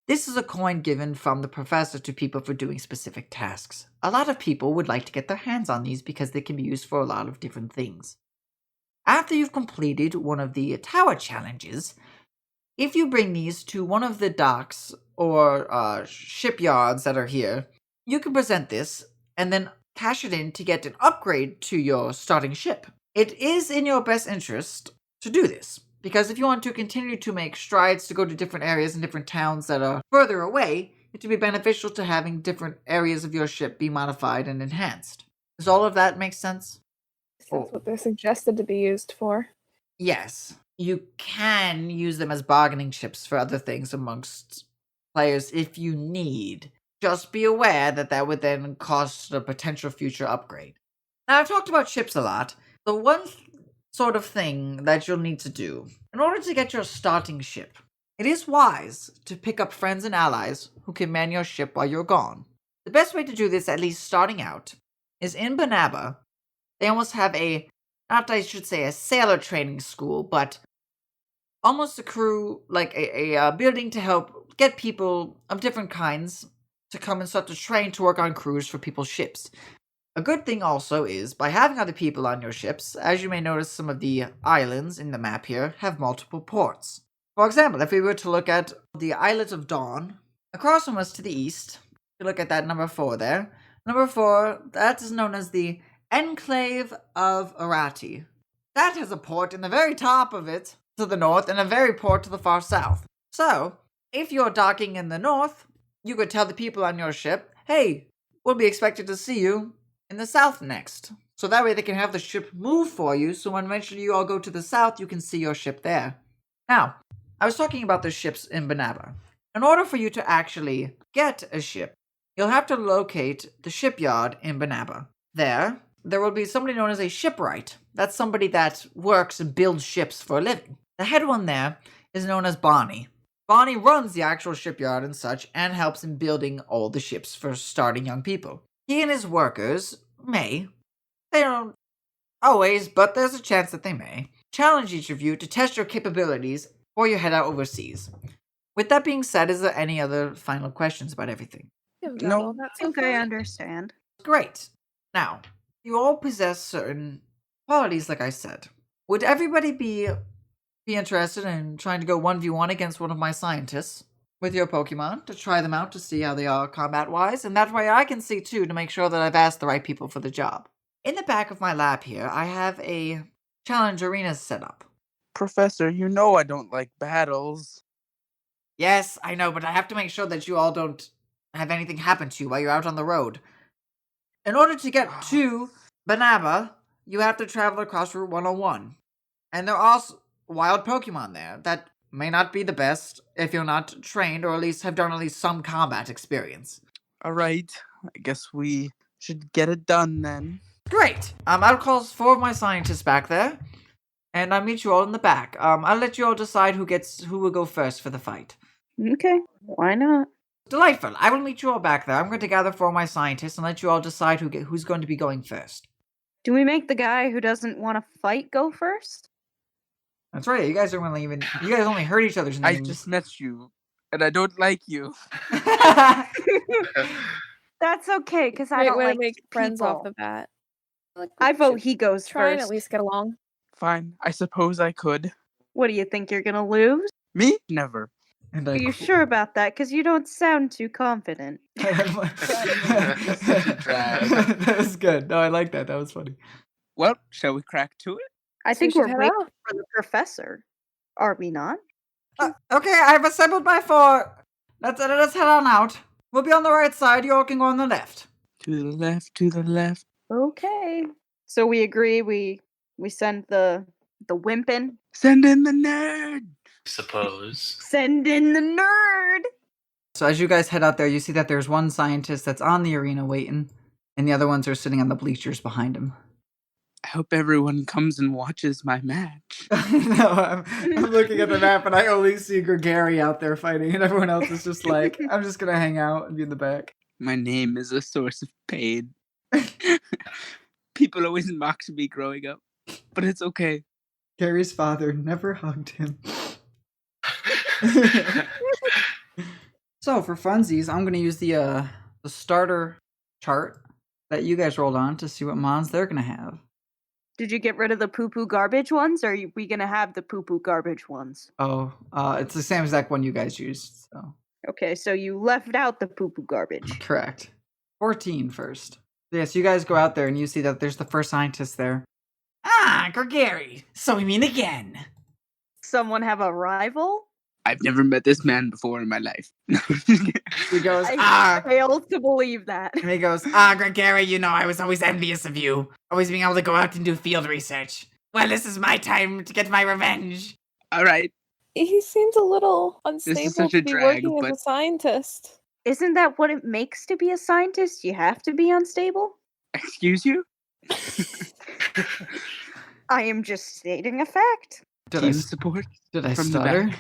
This is a coin given from the professor to people for doing specific tasks. A lot of people would like to get their hands on these because they can be used for a lot of different things. After you've completed one of the tower challenges, if you bring these to one of the docks or shipyards that are here, you can present this and then cash it in to get an upgrade to your starting ship. It is in your best interest to do this, because if you want to continue to make strides to go to different areas and different towns that are further away, it would be beneficial to having different areas of your ship be modified and enhanced. Does all of that make sense?" That's what they're suggested to be used for. Yes. You can use them as bargaining chips for other things amongst players if you need. Just be aware that that would then cost a potential future upgrade. Now, I've talked about ships a lot. The one sort of thing that you'll need to do in order to get your starting ship, it is wise to pick up friends and allies who can man your ship while you're gone. The best way to do this, at least starting out, is in Banaba. They almost have a sailor training school, but almost a crew, like a building to help get people of different kinds to come and start to train to work on crews for people's ships. A good thing also is, by having other people on your ships, as you may notice some of the islands in the map here have multiple ports. For example, if we were to look at the Islet of Dawn, across from us to the east, if you look at that number 4 there, number 4, that is known as the Enclave of Arati. That has a port in the very top of it to the north and a very port to the far south. So, if you're docking in the north, you could tell the people on your ship, "Hey, we'll be expected to see you in the south next." So that way they can have the ship move for you, so when eventually you all go to the south, you can see your ship there. Now, I was talking about the ships in Banaba. In order for you to actually get a ship, you'll have to locate the shipyard in Banaba. There will be somebody known as a shipwright. That's somebody that works and builds ships for a living. The head one there is known as Bonnie. Bonnie runs the actual shipyard and such, and helps in building all the ships for starting young people. He and his workers they don't always, but there's a chance that they may, challenge each of you to test your capabilities before you head out overseas. With that being said, is there any other final questions about everything? No. I think I understand. Great. Now, you all possess certain qualities, like I said. Would everybody be interested in trying to go 1v1 against one of my scientists? with your Pokemon to try them out to see how they are combat-wise, and that way I can see too to make sure that I've asked the right people for the job. In the back of my lab here, I have a challenge arena set up. Professor, you know I don't like battles. Yes, I know, but I have to make sure that you all don't have anything happen to you while you're out on the road. In order to get to Banaba, you have to travel across Route 101. And there are wild Pokemon there that may not be the best if you're not trained or at least have done at least some combat experience. All right, I guess we should get it done then. Great! I'll call 4 of my scientists back there, and I'll meet you all in the back. I'll let you all decide who will go first for the fight. Okay, why not? Delightful. I will meet you all back there. I'm going to gather 4 of my scientists and let you all decide who's going to be going first. Do we make the guy who doesn't want to fight go first? That's right. You guys don't really even. You guys only heard each other's I names. just met you, and I don't like you. That's okay, because I Great don't way like to make friends off people. the bat. I vote he goes Try and first. at least get along. Fine, I suppose I could. What do you think you're gonna lose? Me? Never. And Are you sure about that? Because you don't sound too confident. That was good. No, I like that. That was funny. Well, shall we crack to it? I So think we we're should head waiting out. for the professor. Are we not? Okay, I've assembled my 4. Let's head on out. We'll be on the right side. You all can go on the left. To the left, to the left. Okay. So we agree. We send the wimpin. Send in the nerd! Suppose. Send in the nerd. So as you guys head out there, you see that there's one scientist that's on the arena waiting, and the other ones are sitting on the bleachers behind him. I hope everyone comes and watches my match. No, I'm looking at the map and I only see Gregory out there fighting, and everyone else is just like, I'm just gonna hang out and be in the back. My name is a source of pain. People always mocked me growing up, but it's okay. Gary's father never hugged him. So for funsies, I'm gonna use the starter chart that you guys rolled on to see what mons they're gonna have. Did you get rid of the poo-poo garbage ones, or are we gonna have the poo-poo garbage ones? Oh, it's the same exact one you guys used. So Okay, so you left out the poo-poo garbage. correct. 14 first. Yes, you guys go out there and you see that there's the first scientist there. Ah, Gregory. So we meet again. Someone have a rival? I've never met this man before in my life. He goes, I fail to believe that. And he goes, Gregory, you know, I was always envious of you. Always being able to go out and do field research. Well, this is my time to get my revenge. All right. He seems a little is unstable such to a be drag, working as but- a scientist. Isn't that what it makes to be a scientist? You have to be unstable? Excuse you? I am just stating a fact. Did Team support did I from the stutter? back.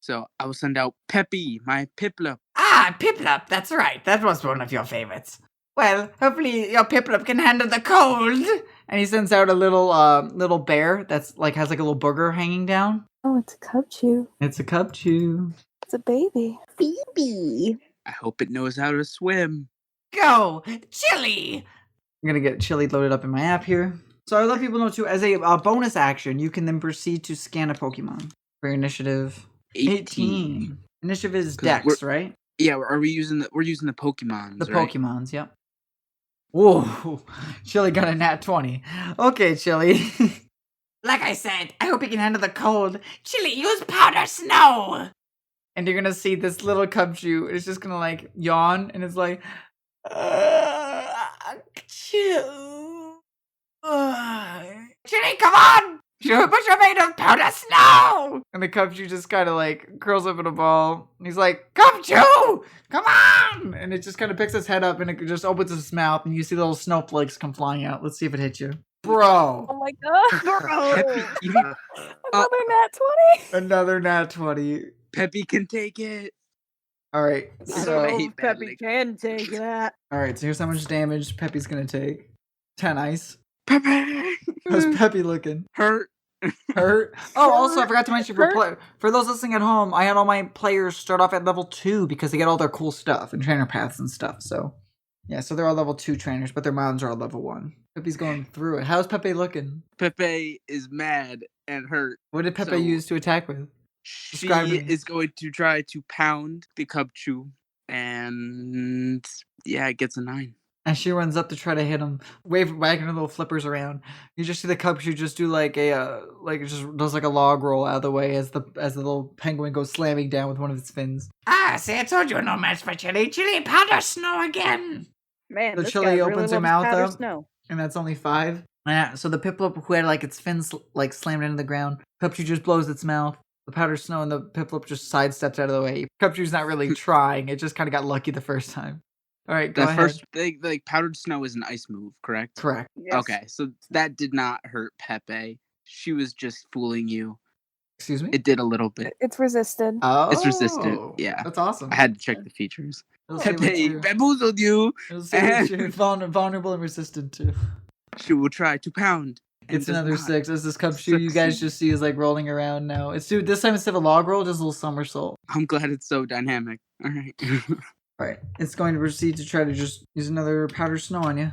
So I will send out Peppy, my Piplup. Piplup, that's right. That was one of your favorites. Well, hopefully your Piplup can handle the cold. And he sends out a little bear that's like has like a little booger hanging down. Oh, it's a cub chew. It's a cub chew. It's a baby. Phoebe. I hope it knows how to swim. Go, Chili! I'm gonna get Chili loaded up in my app here. So I let people know too, as a bonus action, you can then proceed to scan a Pokemon for your initiative. 18. Initiative is 'Cause Dex, right? Yeah, we're using the Pokemons, The right? Pokemons, yep. Whoa, Chili got a nat 20. Okay, Chili. Like I said, I hope he can handle the cold. Chili, use powder snow! And you're gonna see this little Cubchoo is just gonna like yawn and it's like, Chew. Chili, come on! But you're made of powder snow! And the Cubchoo just kind of like curls up in a ball. And he's like, Cubchoo! Come on! And it just kind of picks its head up and it just opens its mouth and you see little snowflakes come flying out. Let's see if it hits you. Bro! Oh my god. Peppy, Another nat 20. Another nat 20. Peppy can take it. Alright, I so... don't So hate Peppy battling. can take that. Alright, so here's how much damage Peppy's gonna take. 10 ice. Peppy! How's Peppy looking? Hurt. Hurt? Oh, also, I forgot to mention for, Hurt? for those listening at home, I had all my players start off at level 2 because they get all their cool stuff and trainer paths and stuff. So, yeah, so they're all level 2 trainers, but their mounts are all level 1. Pepe's going through it. How's Pepe looking? Pepe is mad and hurt. What did Pepe So- use to attack with? She Describe to me. is going to try to pound the Cubchoo, and yeah, it gets a 9. And she runs up to try to hit him, wagging her little flippers around. You just see the Cubchoo just do like a it just does like a log roll out of the way as the little penguin goes slamming down with one of its fins. Ah, see, I told you no match for Chili. Chili, powder snow again. Man, The this Chili guy opens really her loves mouth powder up. snow. And that's only 5. Yeah, so the Piplup who had like its fins like slammed into the ground, Cubchoo just blows its mouth. The powder snow and the Piplup just sidesteps out of the way. Cubchoo's not really trying. It just kind of got lucky the first time. All right, go That ahead. first, like powdered snow is an ice move, correct? Correct. Yes. Okay, so that did not hurt Pepe. She was just fooling you. Excuse me? It did a little bit. It's resisted. Oh, It's resistant, yeah. That's awesome. I had to check the features. It'll say what Pepe you're, bamboozled you. it'll say what you're vulnerable and resistant to. She will try to pound. and It's does another not 6. As this Cubchoo you guys succeed. just see is like rolling around now. It's this time instead of a log roll, just a little somersault. I'm glad it's so dynamic. All right. Alright, it's going to proceed to try to just use another powder snow on you.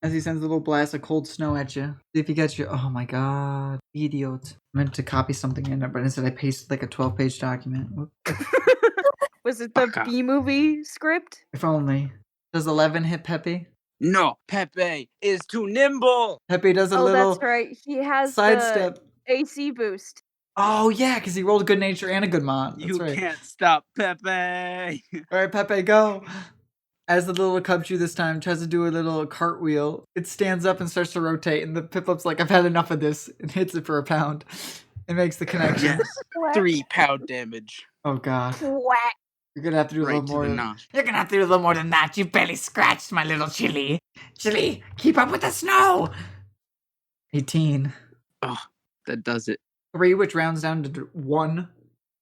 As he sends a little blast of cold snow at you. See if he gets you. Oh my god. Idiot. I meant to copy something in there, but instead I pasted like a 12-page document. Whoop. Was it the Fuck off. B-movie script? If only. Does 11 hit Pepe? No, Pepe is too nimble. Pepe does a Oh, little that's right. He has sidestep. the AC boost. Oh yeah, because he rolled a good nature and a good mon. That's You right. can't stop Pepe. Alright, Pepe, go. As the little Cubchoo this time tries to do a little cartwheel, it stands up and starts to rotate, and the Piplup's like, I've had enough of this, and hits it for a pound. It makes the connection. Yes, 3 pound damage Oh god. Whack. You're gonna have to do a right little to more. the notch. You're gonna have to do a little more than that. You barely scratched my little Chili. Chili, keep up with the snow. 18. Oh, that does it. 3, which rounds down to 1.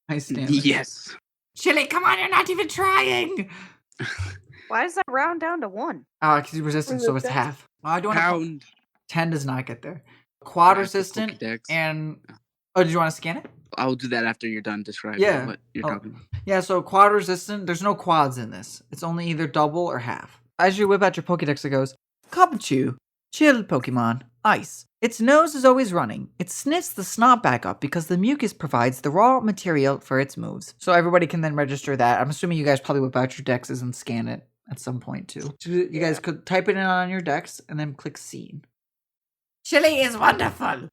Nice damage. Yes. Chili, come on, you're not even trying. Why does that round down to 1? Because he's resistant, so it's Resistant. half. I don't have Pound. 10 does not get there. Quad Back to resistant Pokédex. and oh, did you want to scan it? I'll do that after you're done describing Yeah. what you're Oh. talking about. Yeah, so quad resistant, there's no quads in this. It's only either double or half. As you whip out your Pokédex, it goes, Cubchoo, chill Pokemon, ice. Its nose is always running. It sniffs the snot back up because the mucus provides the raw material for its moves. So everybody can then register that. I'm assuming you guys probably whip out your dexes and scan it at some point too. So you guys could type it in on your dex and then click scene. Chili is wonderful.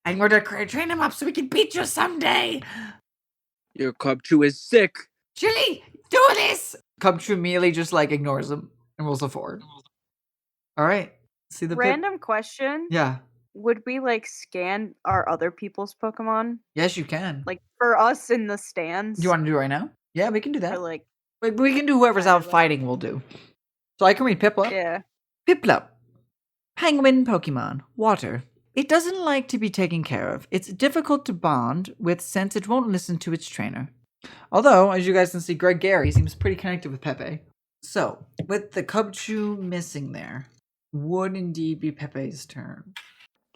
I'm going to train him up so we can beat you someday. Your Cubchoo is sick. Chili, do this. Cubchoo immediately just like ignores him and rolls a 4. All right. See the Random question. Yeah. Would we like scan our other people's Pokemon? Yes, you can. Like for us in the stands? Do you want to do it right now? Yeah, we can do Or that. like, We can do whoever's out like- fighting. We'll do. So I can read Piplup. yeah. Piplup. Penguin Pokemon. Water. It doesn't like to be taken care of. It's difficult to bond with since it won't listen to its trainer. Although, as you guys can see, Greg Gary seems pretty connected with Pepe. So, with the Cubchoo missing there, would indeed be Pepe's turn.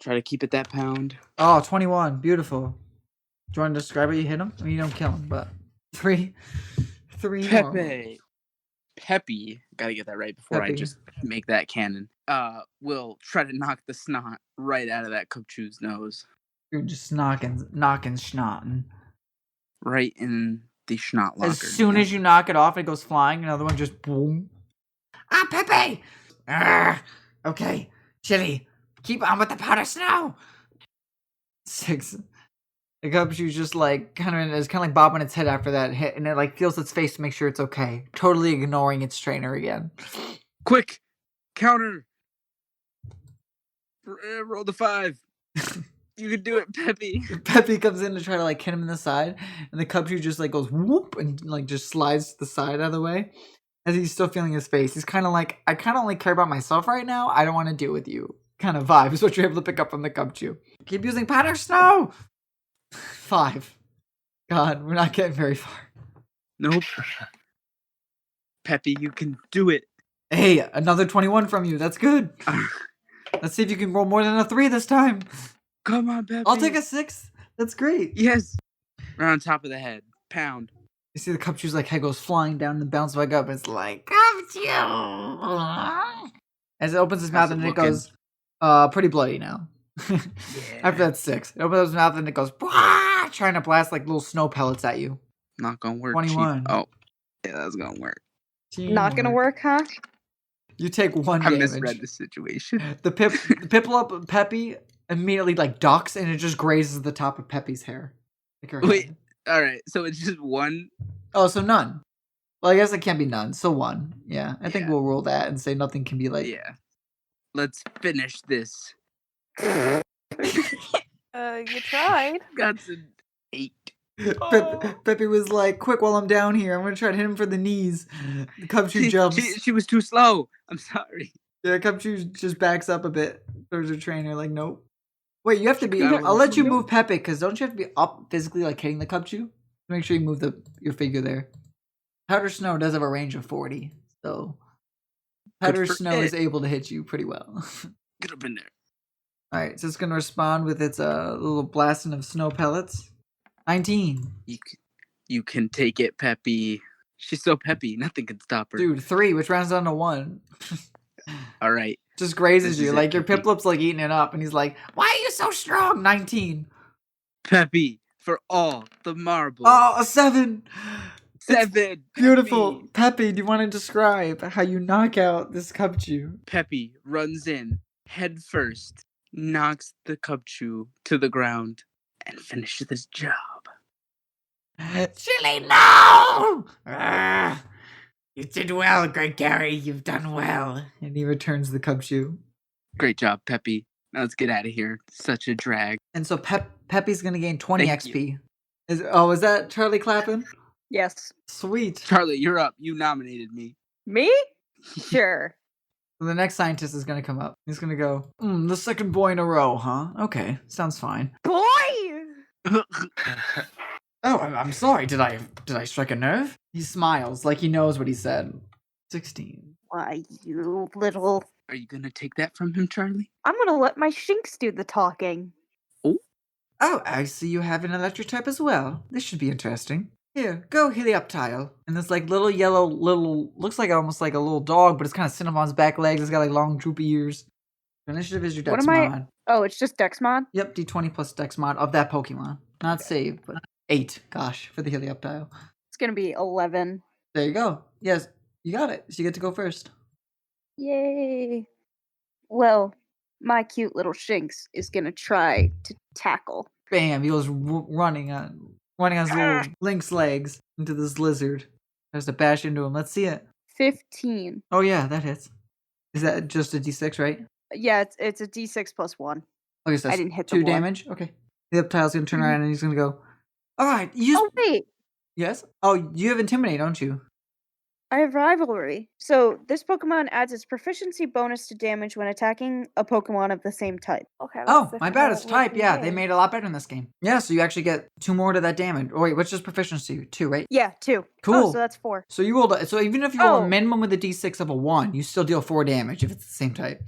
Try to keep it that pound. Oh, 21. Beautiful. Do you want to describe it? You hit him? I mean, you don't kill him, but 3 normal. Pepe. Peppy. Gotta get that right before I Peppy. just make that canon. Will try to knock the snot right out of that Cubchoo's nose. You're just knocking, schnotten. Right in the schnot locker. As soon as you knock it off, it goes flying. Another one just boom. Ah, Pepe. Okay, Chili, keep on with the powder snow. 6. The Cubchoo just like kind of like bobbing its head after that hit, and it like feels its face to make sure it's okay. Totally ignoring its trainer again. Quick! Counter! Roll the 5. You can do it, Peppy. Peppy comes in to try to like hit him in the side, and the Cubchoo just like goes whoop and like just slides to the side out of the way. As he's still feeling his face, he's kind of like, I kind of only care about myself right now. I don't want to deal with you. Kind of vibe is what you're able to pick up from the Cubchoo. Keep using powder snow. 5. God, we're not getting very far. Nope. Peppy, you can do it. Hey, another 21 from you. That's good. Let's see if you can roll more than a 3 this time. Come on, Peppy. I'll take a 6. That's great. Yes. Right on top of the head. Pound. You see the Cubchoo's like head goes flying down and bounce back up. It's like, Come to you. as it opens its How's mouth it and it looking? goes, pretty bloody now. After that's 6. It opens its mouth and it goes, "Bwah!" trying to blast like little snow pellets at you. Not gonna work. 21. Oh, yeah, that's gonna work. Not gonna work, huh? You take 1 I damage. misread the situation. The Piplup Peppy immediately like ducks and it just grazes the top of Peppy's hair. Like her Wait, head. all right. So it's just one. Oh, so none. Well, I guess it can't be none. So 1. Yeah, I think Yeah. we'll rule that and say nothing can be like. Yeah. Let's finish this. You tried. That's an 8. Peppy was like, "Quick, while I'm down here, I'm gonna try to hit him for the knees." Cubchoo jumps. She was too slow. I'm sorry. Yeah, Cubchoo just backs up a bit towards her trainer, like, nope. Wait, you have to be. got I'll let you nope. move Peppy, because don't you have to be up physically, like hitting the Cubchoo? Make sure you move your figure there. Powder Snow does have a range of 40, so Powder for Snow is it. able to hit you pretty well. Get up in there. All right, so it's gonna respond with its little blasting of snow pellets. 19. You can take it, Peppy. She's so peppy. Nothing can stop her. Dude, 3, which rounds down to 1. All right. Just grazes This you. is it, Like your Peppy. Piplup's like eating it up, and he's like, "Why are you so strong?" 19. Peppy for all the marbles. Oh, a 7. 7. Beautiful. Peppy. Peppy, do you want to describe how you knock out this Cubchoo? Peppy runs in head first, knocks the Cubchoo to the ground, and finishes his job. Chili, no! You did well, Gregory. You've done well. And he returns the Cubchoo. Great job, Peppy. Now let's get out of here. Such a drag. And so Peppy's going to gain 20 Thank XP. Is that Charlie clapping? Yes. Sweet. Charlie, you're up. You nominated me. Me? Sure. So the next scientist is going to come up. He's going to go, the second boy in a row, huh? Okay, sounds fine. Boy! Oh, I'm sorry. Did I strike a nerve? He smiles like he knows what he said. 16. Why, you little... Are you gonna take that from him, Charlie? I'm gonna let my shinks do the talking. Oh, I see you have an electric type as well. This should be interesting. Here, go Helioptile. And this like little yellow, looks like almost like a little dog, but it's kind of sitting up on its back legs. It's got like long droopy ears. Initiative is your What dex am I- mod. Oh, it's just Dex mod? Yep, D20 plus dex mod of that Pokemon. Not save, but 8. Gosh, for the Helioptile. It's gonna be 11. There you go. Yes, you got it. So you get to go first. Yay. Well, my cute little shinks is gonna try to tackle. Bam! He goes running on his little lynx legs into this lizard. Tries to bash into him. Let's see it. 15. Oh yeah, that hits. Is that just a D6, right? Yeah, it's a D6 plus 1. Okay, so I that's didn't hit the 2 one. damage. Okay. The Helioptile's gonna turn around and he's gonna go. All right, Oh, wait. Yes. Oh, you have Intimidate, don't you? I have Rivalry. So, this Pokemon adds its proficiency bonus to damage when attacking a Pokemon of the same type. Okay. that's Oh, different my bad. than It's what type. we Yeah, they did. made it a lot better in this game. Yeah, so you actually get 2 more to that damage. Oh wait, what's just proficiency? 2, right? Yeah, 2. Cool. Oh, so that's 4. So you rolled. So even if you roll a Oh. minimum with a D6 of a 1, you still deal 4 damage if it's the same type.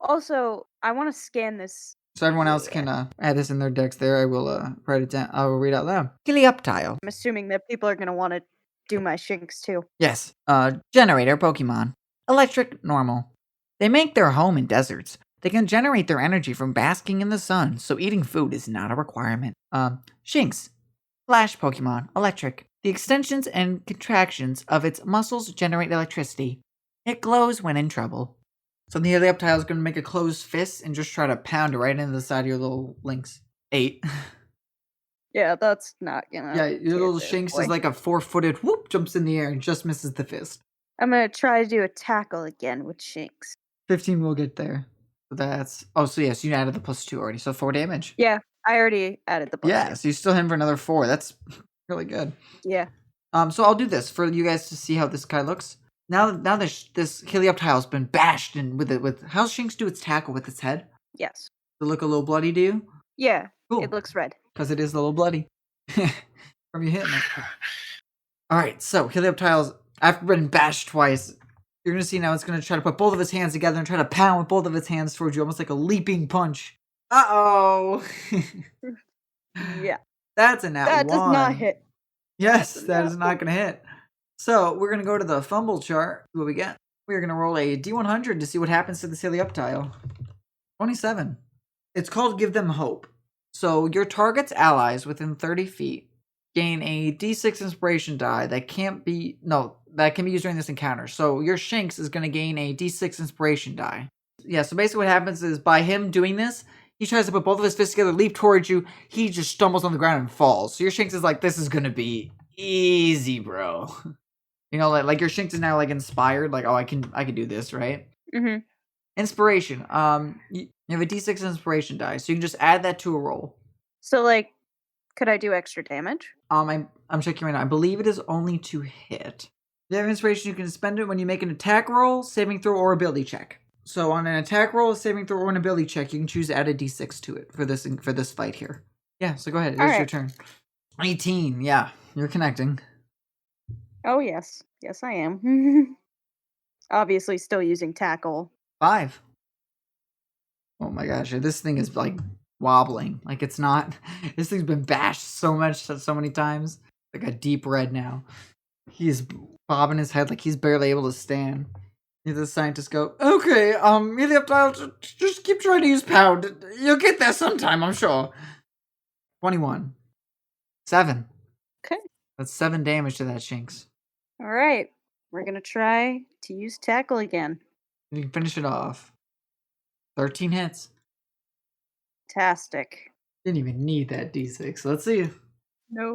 Also, I want to scan this. So everyone else can add this in their decks. There, I will write it down. I will read out loud. Helioptile. I'm assuming that people are going to want to do my shinks too. Yes. Generator Pokemon. Electric, normal. They make their home in deserts. They can generate their energy from basking in the sun, so eating food is not a requirement. Shinx. Flash Pokemon. Electric. The extensions and contractions of its muscles generate electricity. It glows when in trouble. So the Helioptile is going to make a closed fist and just try to pound it right into the side of your little lynx. 8. Yeah, that's not gonna. Yeah, your hit little this Shinx boy. is like a 4-footed whoop, jumps in the air and just misses the fist. I'm gonna try to do a tackle again with shinks. 15 will get there. So that's... Oh, so yes, you added the +2 already, so 4 damage. Yeah, I already added the plus. Yeah, so you still hit him for another 4. That's really good. Yeah. So I'll do this for you guys to see how this guy looks. Now this Helioptile's been bashed in with it. How's Shinx do its tackle with its head? Yes. Does it look a little bloody to you? Yeah. Cool. It looks red. Because it is a little bloody from you hitting it. All right, so Helioptile's after being bashed twice, you're gonna see now it's gonna try to put both of its hands together and try to pound with both of its hands towards you, almost like a leaping punch. Uh-oh. Yeah. That's a nat That 1. does not hit. Yes, that is not gonna hit. So we're gonna go to the fumble chart. See what we get. We're gonna roll a D100 to see what happens to this Helioptile. 27. It's called Give Them Hope. So your target's allies within 30 feet gain a D6 inspiration die that can be used during this encounter. So your Shinx is going to gain a D6 inspiration die. Yeah, so basically what happens is by him doing this, he tries to put both of his fists together, leap towards you. He just stumbles on the ground and falls. So your Shinx is like, this is going to be easy, bro. You know, like your Shinx is now like inspired. Like, oh, I can do this, right? Mm-hmm. Inspiration. You have a D6 inspiration die, so you can just add that to a roll. So, like, could I do extra damage? I'm checking right now. I believe it is only to hit. If you have inspiration, you can spend it when you make an attack roll, saving throw, or ability check. So on an attack roll, a saving throw, or an ability check, you can choose to add a D6 to it for this fight here. Yeah, so go ahead. It's your turn. 18. Yeah, you're connecting. Oh, yes. Yes, I am. Obviously still using tackle. 5. Oh my gosh, this thing is like wobbling. Like it's not. This thing's been bashed so many times. Like a deep red now. He is bobbing his head like he's barely able to stand. The scientists go, okay, Helioptile, just keep trying to use pound. You'll get there sometime, I'm sure. 21. 7. Okay. That's 7 damage to that Shinx. All right. We're going to try to use tackle again. You can finish it off. 13 hits. Fantastic. Didn't even need that D6. Let's see. No.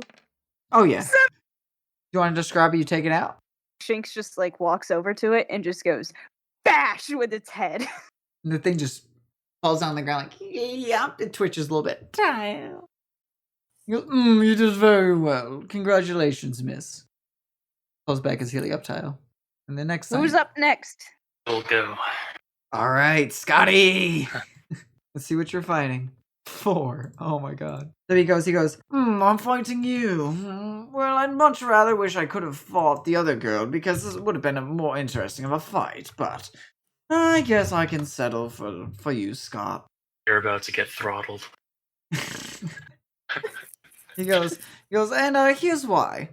Oh, yeah. You want to describe it? You take it out? Shinx just like walks over to it and just goes bash with its head. And the thing just falls down on the ground like, yep, it twitches a little bit. You go, you did very well. Congratulations, miss. Pulls back his Helioptile. And the next time. Who's up next? We'll go. All right, Scotty. Let's see what you're fighting. 4. Oh my god. There he goes. I'm fighting you. Well, I'd much rather wish I could have fought the other girl because this would have been a more interesting of a fight, but I guess I can settle for you, Scott. You're about to get throttled. He goes, and here's why.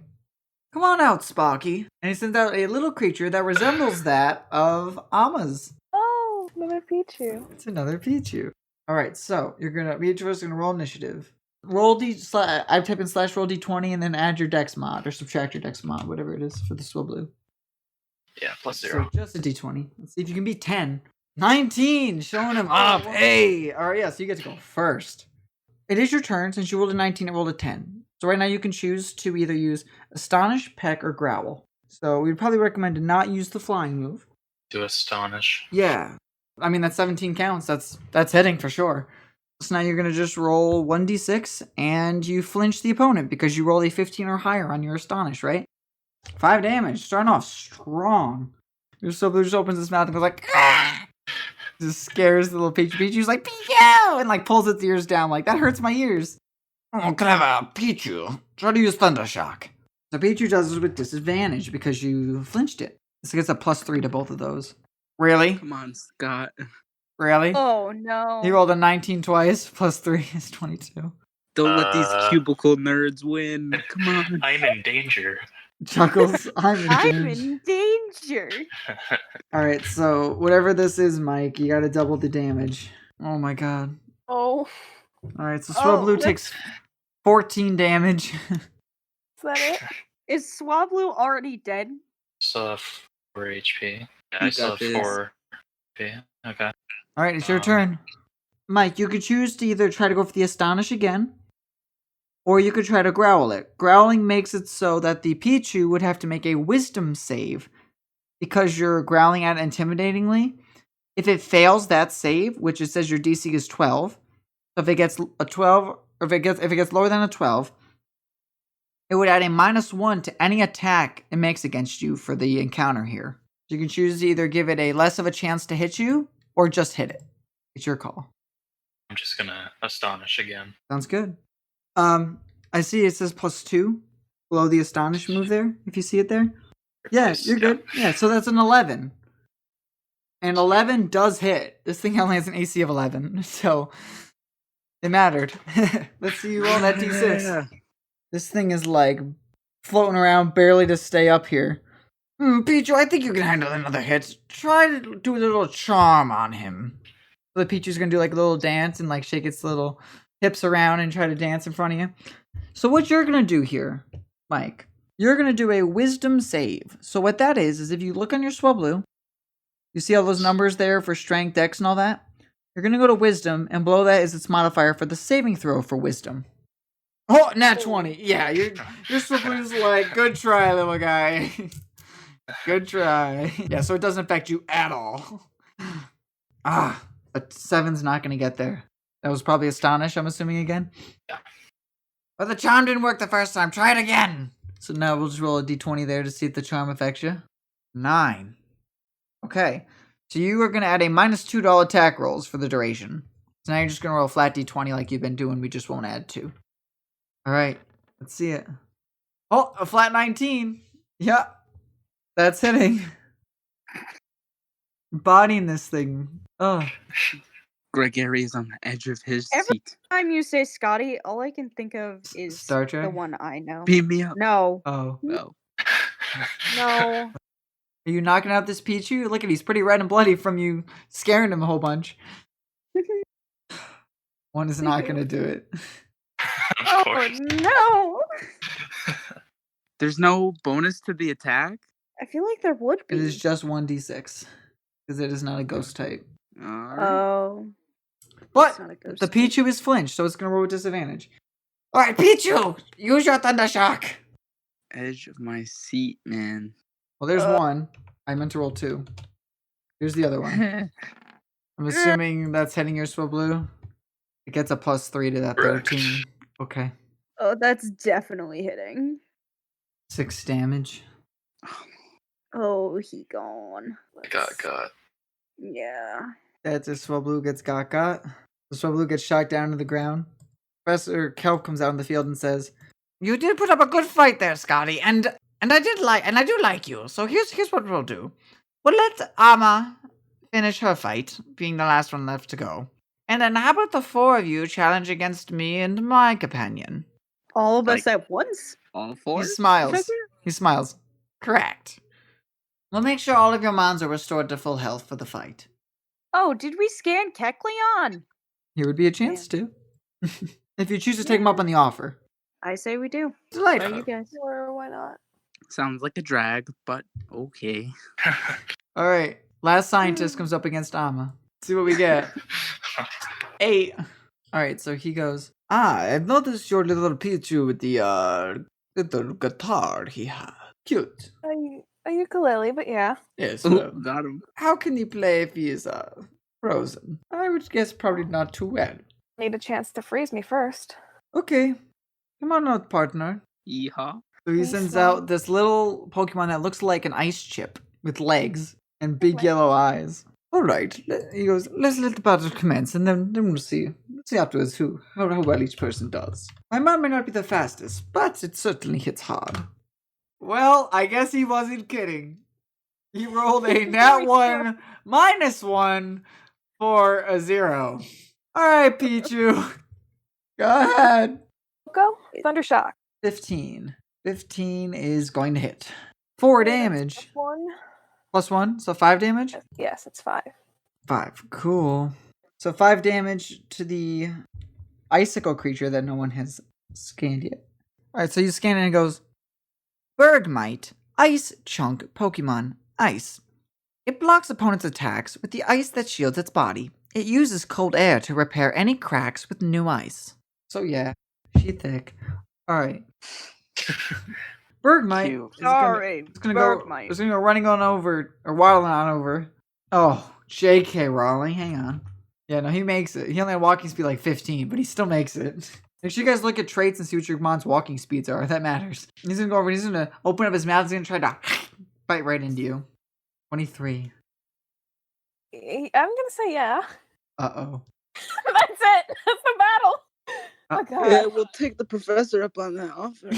Come on out, Sparky. And he sends out a little creature that resembles that of Ama's. Oh, another Pichu. It's another Pichu. All right, so each of us are gonna roll initiative. Roll I type in / roll d20 and then add your dex mod or subtract your dex mod, whatever it is for the Swablu. Yeah, +0. So just a d20. Let's see if you can beat 10. 19, showing him up. Hey, all right, yeah. So you get to go first. It is your turn. Since you rolled a 19, it rolled a 10. So right now you can choose to either use Astonish, Peck, or Growl. So we'd probably recommend to not use the flying move. To Astonish. Yeah. I mean, that's 17 counts. That's hitting for sure. So now you're going to just roll 1d6, and you flinch the opponent because you rolled a 15 or higher on your Astonish, right? 5 damage. Starting off strong. Your Swablu just opens his mouth and goes like, ah! Just scares the little Pichu. Pichu's like, Pichu! And like pulls its ears down like, that hurts my ears. Oh, clever. Pichu. Try to use Thunder Shock. So Pichu does this with disadvantage because you flinched it. So it gets a +3 to both of those. Really? Come on, Scott. Really? Oh no. He rolled a 19 twice, +3 is 22. Don't let these cubicle nerds win. Come on. I'm in danger. Chuckles, I'm I'm in danger. Alright, so whatever this is, Mike, you gotta double the damage. Oh my god. Oh, Alright, so Swablu takes 14 damage. is that it? Is Swablu already dead? Still have 4 HP. Yeah, You I still got have this. 4 HP. Okay. Alright, it's your turn. Mike, you could choose to either try to go for the Astonish again, or you could try to Growl it. Growling makes it so that the Pichu would have to make a Wisdom save because you're growling at it intimidatingly. If it fails that save, which it says your DC is 12, so if it gets a 12, or if it gets lower than a 12, it would add a -1 to any attack it makes against you for the encounter here. You can choose to either give it a less of a chance to hit you, or just hit it. It's your call. I'm just gonna Astonish again. Sounds good. I see it says +2 below the Astonish move there, if you see it there. Yeah, you're good. Yeah, so that's an 11. And 11 does hit. This thing only has an AC of 11, so it mattered. Let's see you roll that d6. Yeah. This thing is like floating around barely to stay up here. Pichu, I think you can handle another hit. Try to do a little charm on him. So the Pichu's gonna do like a little dance and like shake its little hips around and try to dance in front of you. So what you're gonna do here, Mike, you're gonna do a wisdom save. So what that is if you look on your Swablu, you see all those numbers there for strength, dex, and all that? You're gonna go to wisdom, and below that is its modifier for the saving throw for wisdom. Oh, nat 20. Yeah, your Swablu's like, good try, little guy. Good try. Yeah, so it doesn't affect you at all. A 7's not gonna get there. That was probably Astonish, I'm assuming again. Yeah. But the charm didn't work the first time. Try it again. So now we'll just roll a d20 there to see if the charm affects you. 9. Okay. So you are gonna add a -2 to all attack rolls for the duration. So now you're just gonna roll a flat d20 like you've been doing. We just won't add 2. All right. Let's see it. Oh, a flat 19. Yep. That's hitting. Bodying this thing. Oh. Gregory is on the edge of his Every seat. time you say Scotty, all I can think of is Star Trek? the one I know. Beam me up. No. Oh. No. No. Are you knocking out this Pichu? Look at he's pretty red and bloody from you scaring him a whole bunch. One is not gonna do it. Of Oh course. no. There's no bonus to the attack? I feel like there would be. It is just 1d6. Because it is not a ghost type. Alright. Oh. But It's not a ghost the type. Pichu is flinched, so it's gonna roll with disadvantage. Alright, Pichu! Use your Thunder Shock. Edge of my seat, man. Well, there's one. I meant to roll 2. Here's the other one. I'm assuming that's hitting your Swablu. It gets a +3 to that Correct. 13. Okay. Oh, that's definitely hitting. 6 damage. Oh, he gone. Got. Yeah. That's a Swablu gets got. The Swablu gets shot down to the ground. Professor Kelp comes out in the field and says, You did put up a good fight there, Scotty, and I do like you. So here's what we'll do. We'll let Amma finish her fight, being the last one left to go. And then how about the 4 of you challenge against me and my companion? All of us Like- at once? All four? He smiles. Professor? He smiles. Correct. We'll make sure all of your mons are restored to full health for the fight. Oh, did we scan Kekleon? Here would be a chance to. If you choose to take him up on the offer. I say we do. What Delightful. are you guys? Or why not? Sounds like a drag, but okay. All right. Last scientist comes up against Amma. See what we get. 8. All right, so he goes, I've noticed your little Pichu with the little guitar he had. Cute. A ukulele, but yeah. Yes. Ooh, got him. How can he play if he is frozen? I would guess probably not too well. Need a chance to freeze me first. Okay. Come on out, partner. Yeehaw. So he Nice sends one. out this little Pokemon that looks like an ice chip with legs and big Right. yellow eyes. All right, he goes, let's let the battle commence, and then we'll see. Let's see afterwards how well each person does. My man may not be the fastest, but it certainly hits hard. Well, I guess he wasn't kidding. He rolled a nat 1 -1 for a 0. All right, Pichu. Go ahead. Go. Thundershock. 15. 15 is going to hit. 4 damage. One. +1, so 5 damage? Yes, it's 5. 5. Cool. So 5 damage to the icicle creature that no one has scanned yet. Alright, so you scan it and it goes, Bergmite, Ice Chunk Pokemon, Ice. It blocks opponents' attacks with the ice that shields its body. It uses cold air to repair any cracks with new ice. So yeah, she thick. Alright. Bergmite Cute. is gonna, Sorry, it's gonna Bergmite. go running on over, or waddling on over. Oh, JK Raleigh, hang on. Yeah, no, he makes it. He only had walking speed like 15, but he still makes it. Make sure you guys look at traits and see what your mon's walking speeds are. That matters. He's gonna go over, he's gonna open up his mouth, he's gonna try to bite right into you. 23. I'm gonna say yeah. Uh-oh. That's it. That's the battle. Oh god. Yeah, we'll take the professor up on that offer.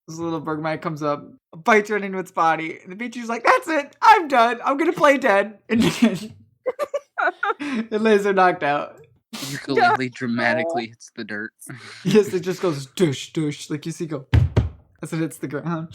This little Bergmite comes up, bites right into its body, and the Pichu's like, that's it, I'm done, I'm gonna play dead. And then it lays her knocked out. Ukulele dramatically hits the dirt. Yes, it just goes dush, dush, like you see go as it hits the ground.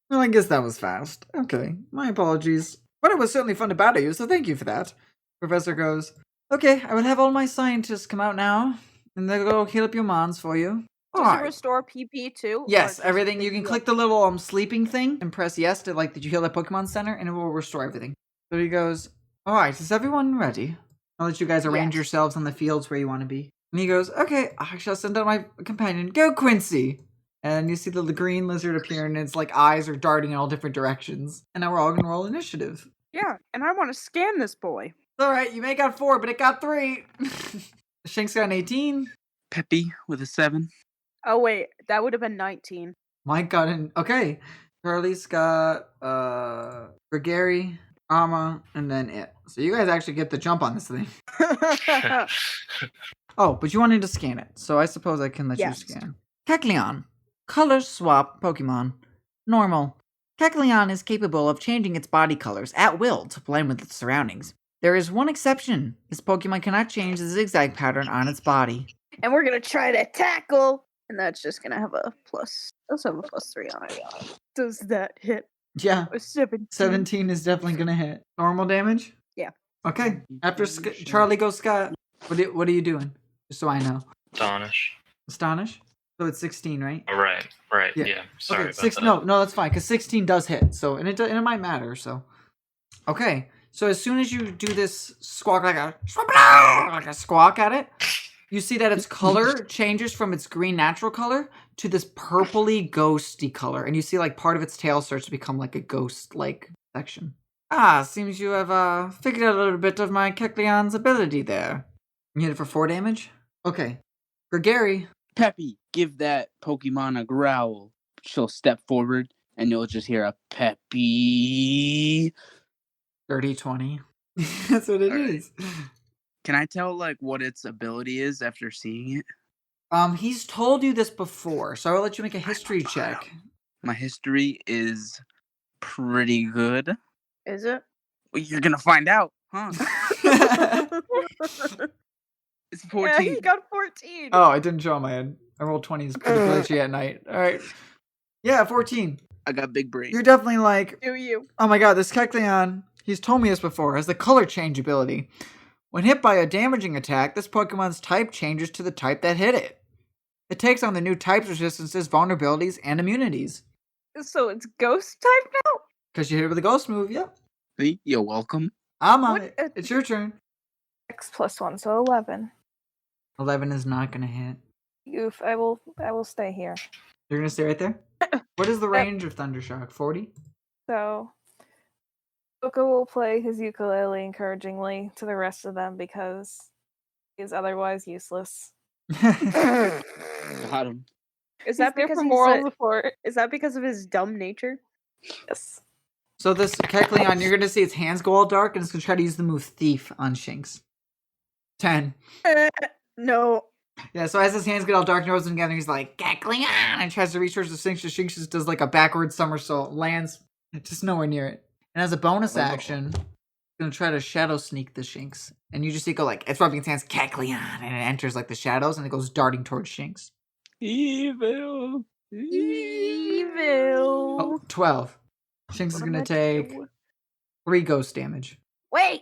Well, I guess that was fast. Okay, my apologies. But it was certainly fun to battle you, so thank you for that. Professor goes, okay, I will have all my scientists come out now, and they'll go heal up your mons for you. Does All it right. restore PP too? or Yes, just everything. the You can heal? click the little sleeping thing and press yes to did you heal that Pokemon Center, and it will restore everything. So he goes, all right, is everyone ready? I'll let you guys arrange Yes. yourselves on the fields where you want to be. And he goes, okay, I shall send out my companion. Go, Quincy! And you see the green lizard appear, and its eyes are darting in all different directions. And now we're all going to roll initiative. Yeah, and I want to scan this boy. It's all right, you may got 4, but it got 3. Shanks got an 18. Peppy with a 7. Oh wait, that would have been 19. Mike got an... Okay. Charlie's got Gregary, Ama, and then it. So you guys actually get the jump on this thing. Oh, but you wanted to scan it, so I suppose I can let Yes. you scan. Kecleon. Color swap Pokemon. Normal. Kecleon is capable of changing its body colors at will to blend with its surroundings. There is one exception. This Pokemon cannot change the zigzag pattern on its body. And we're gonna try to tackle, and that's just gonna have a plus. Let's have a +3 on it. Does that hit? Yeah, A 17. 17 is definitely gonna hit. Normal damage? Yeah. Okay. After Charlie goes Scott, what are you doing? Just so I know. Astonish. Astonish? So it's 16, right? Oh, right. Yeah. Yeah. Sorry Okay, about that. no, that's fine, because 16 does hit, so, and it might matter, so. Okay, so as soon as you do this squawk like a squawk at it, you see that its color changes from its green natural color to this purpley ghosty color, and you see part of its tail starts to become like a ghost-like section. Ah, seems you have figured out a little bit of my Kecleon's ability there. You hit it for 4 damage? Okay. Gregary. Peppy, give that Pokemon a growl. She'll step forward, and you'll just hear a Peppy. 30-20. That's what it is. Can I tell what its ability is after seeing it? He's told you this before, so I'll let you make a history check. My history is pretty good. Is it? Well, you're gonna find out, huh? It's 14. Yeah, he got 14. Oh, I didn't show on my head. I rolled 20s pretty glitchy at night. All right. Yeah, 14. I got big brain. You're definitely Do you? oh my god, this Kecleon, he's told me this before, has the color change ability. When hit by a damaging attack, this Pokemon's type changes to the type that hit it. It takes on the new types, resistances, vulnerabilities, and immunities. So it's ghost type now? Because you hit it with a ghost move, yeah. See, you're welcome. Ama, it's your turn. X plus 1, so 11. 11 is not going to hit. Oof, I will stay here. You're going to stay right there? What is the range of Thundershock? 40? So, Coco will play his ukulele encouragingly to the rest of them because he is otherwise useless. Got him. Is that He's there because for he's moral support? Is that because of his dumb nature? Yes. So this Kecleon, you're going to see its hands go all dark, and it's going to try to use the move Thief on Shinx. 10. No. Yeah, so as his hands get all dark, he holds them together, he's like, Kecleon! And tries to reach towards the Shinx. The Shinx just does a backward somersault, lands just nowhere near it. And as a bonus action, he's going to try to shadow sneak the Shinx. And you just see it go it's rubbing its hands, Kecleon! And it enters the shadows, and it goes darting towards Shinx. Evil. Evil. Oh, 12. Shinx is going to take 3 ghost damage. Wait,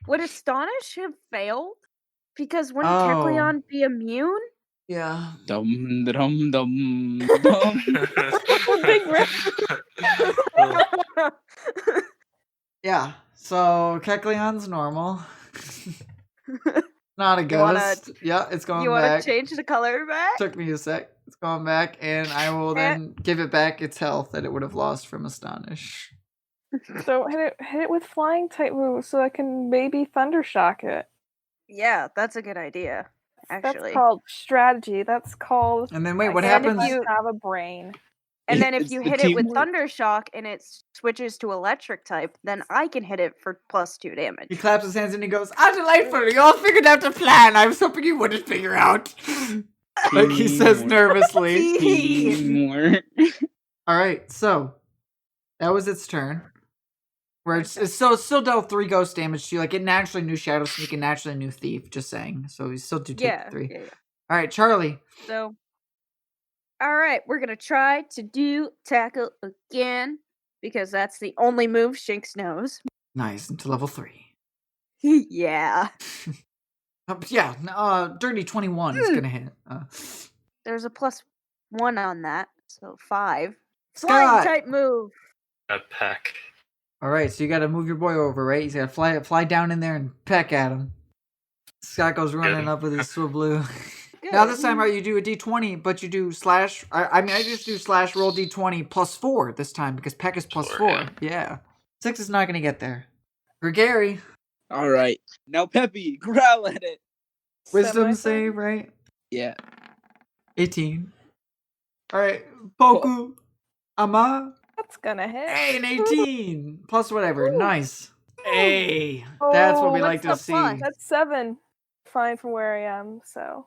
would Astonish have failed? Because wouldn't Oh. Kecleon be immune? Yeah. Dum dum dum dum. Big rip. Yeah. So Kecleon's normal. Not a You wanna- ghost. Yeah, it's going You want back. to change the color back? Took me a sec. It's going back, and I will then give it back its health that it would have lost from Astonish. So hit it with flying type moves so I can maybe Thundershock it. Yeah, that's a good idea. Actually, That's called strategy. That's called. And then wait, what I happens? You have a brain. and then if It's you the hit it with teamwork. Thundershock and it switches to Electric type, then I can hit it for +2 damage. He claps his hands and he goes, "Ah, delightful! You all figured out the plan. I was hoping you wouldn't figure out." Like he says nervously. Teamwork. All right, so that was its turn. Where it's still dealt 3 ghost damage to you. It naturally knew Shadow Sneak and naturally knew Thief. Just saying. So you still do take 3. Yeah. All right, Charlie. So, all right, we're gonna try to do tackle again because that's the only move Shinx knows. Nice, into level 3. Yeah. Dirty 21 is gonna hit. There's a +1 on that, so 5. Scott! Flying type move. A peck. All right, so you got to move your boy over, right? He's got to fly down in there and peck at him. Scott goes running Good. up with his swablu. Good. Now this time, right, you do a d20, but you do slash. I just do slash roll d20 +4 this time because peck is +4. Yeah. Yeah. 6 is not going to get there. For Gary, All right. Now, Peppy, growl at it. wisdom Semi-thing? save, right? Yeah. 18. All right, Poku, Ama. That's gonna hit. Hey, an 18 plus whatever. Nice. Hey, that's what we Oh, like to what's the see. plus? That's 7. Fine from where I am, so.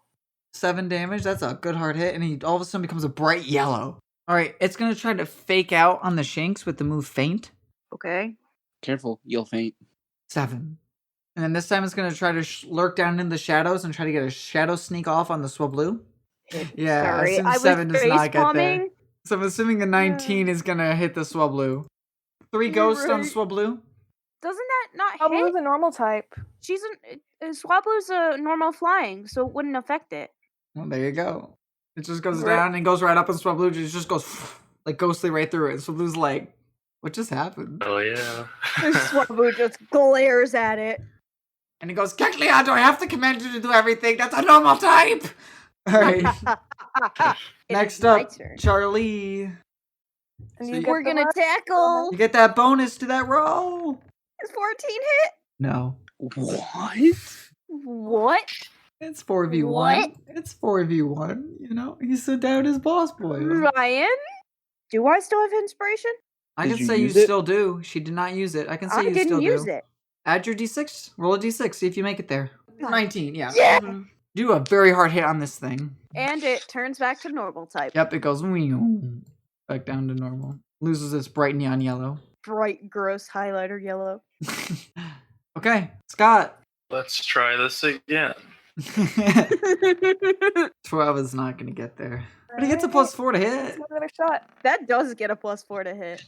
7 damage. That's a good hard hit, and he all of a sudden becomes a bright yellow. All right, it's gonna try to fake out on the Shinx with the move Faint. Okay. Careful, you'll faint. 7. And then this time it's gonna try to lurk down in the shadows and try to get a shadow sneak off on the Swablu. Yeah, Sorry, I assume I was 7 does not get there. face-palming. So I'm assuming a 19 is gonna hit the Swablu. 3 You're ghosts on right. Swablu. Doesn't that not Swablu's hit? a normal type. She's Swablu's a normal flying, so it wouldn't affect it. Well, there you go. It just goes Right. down and goes right up, and Swablu it just goes like ghostly right through it. And Swablu's like, "What just happened?" Oh yeah. Swablu just glares at it. And he goes, "Keklia, do I have to command you to do everything? That's a normal type." All right. It Next is my up, turn. Charlie. And So you you- get We're the gonna last- tackle. You get that bonus to that roll. Is 14 hit? No, What? What? it's 4v1. What? It's 4v1. You know, he's so down his boss boy. Ryan? Do I still have inspiration? I Did can you say you use it? still do. She did not use it. I can say I you still didn't use do. it. Add your d6. Roll a d6. See if you make it there. 19. Yeah. Yeah. Mhm. Do a very hard hit on this thing. And it turns back to normal type. Yep, it goes back down to normal. Loses its bright neon yellow. Bright, gross highlighter yellow. Okay, Scott. Let's try this again. 12 is not going to get there. But he gets a +4 to hit. Another shot. That does get a +4 to hit.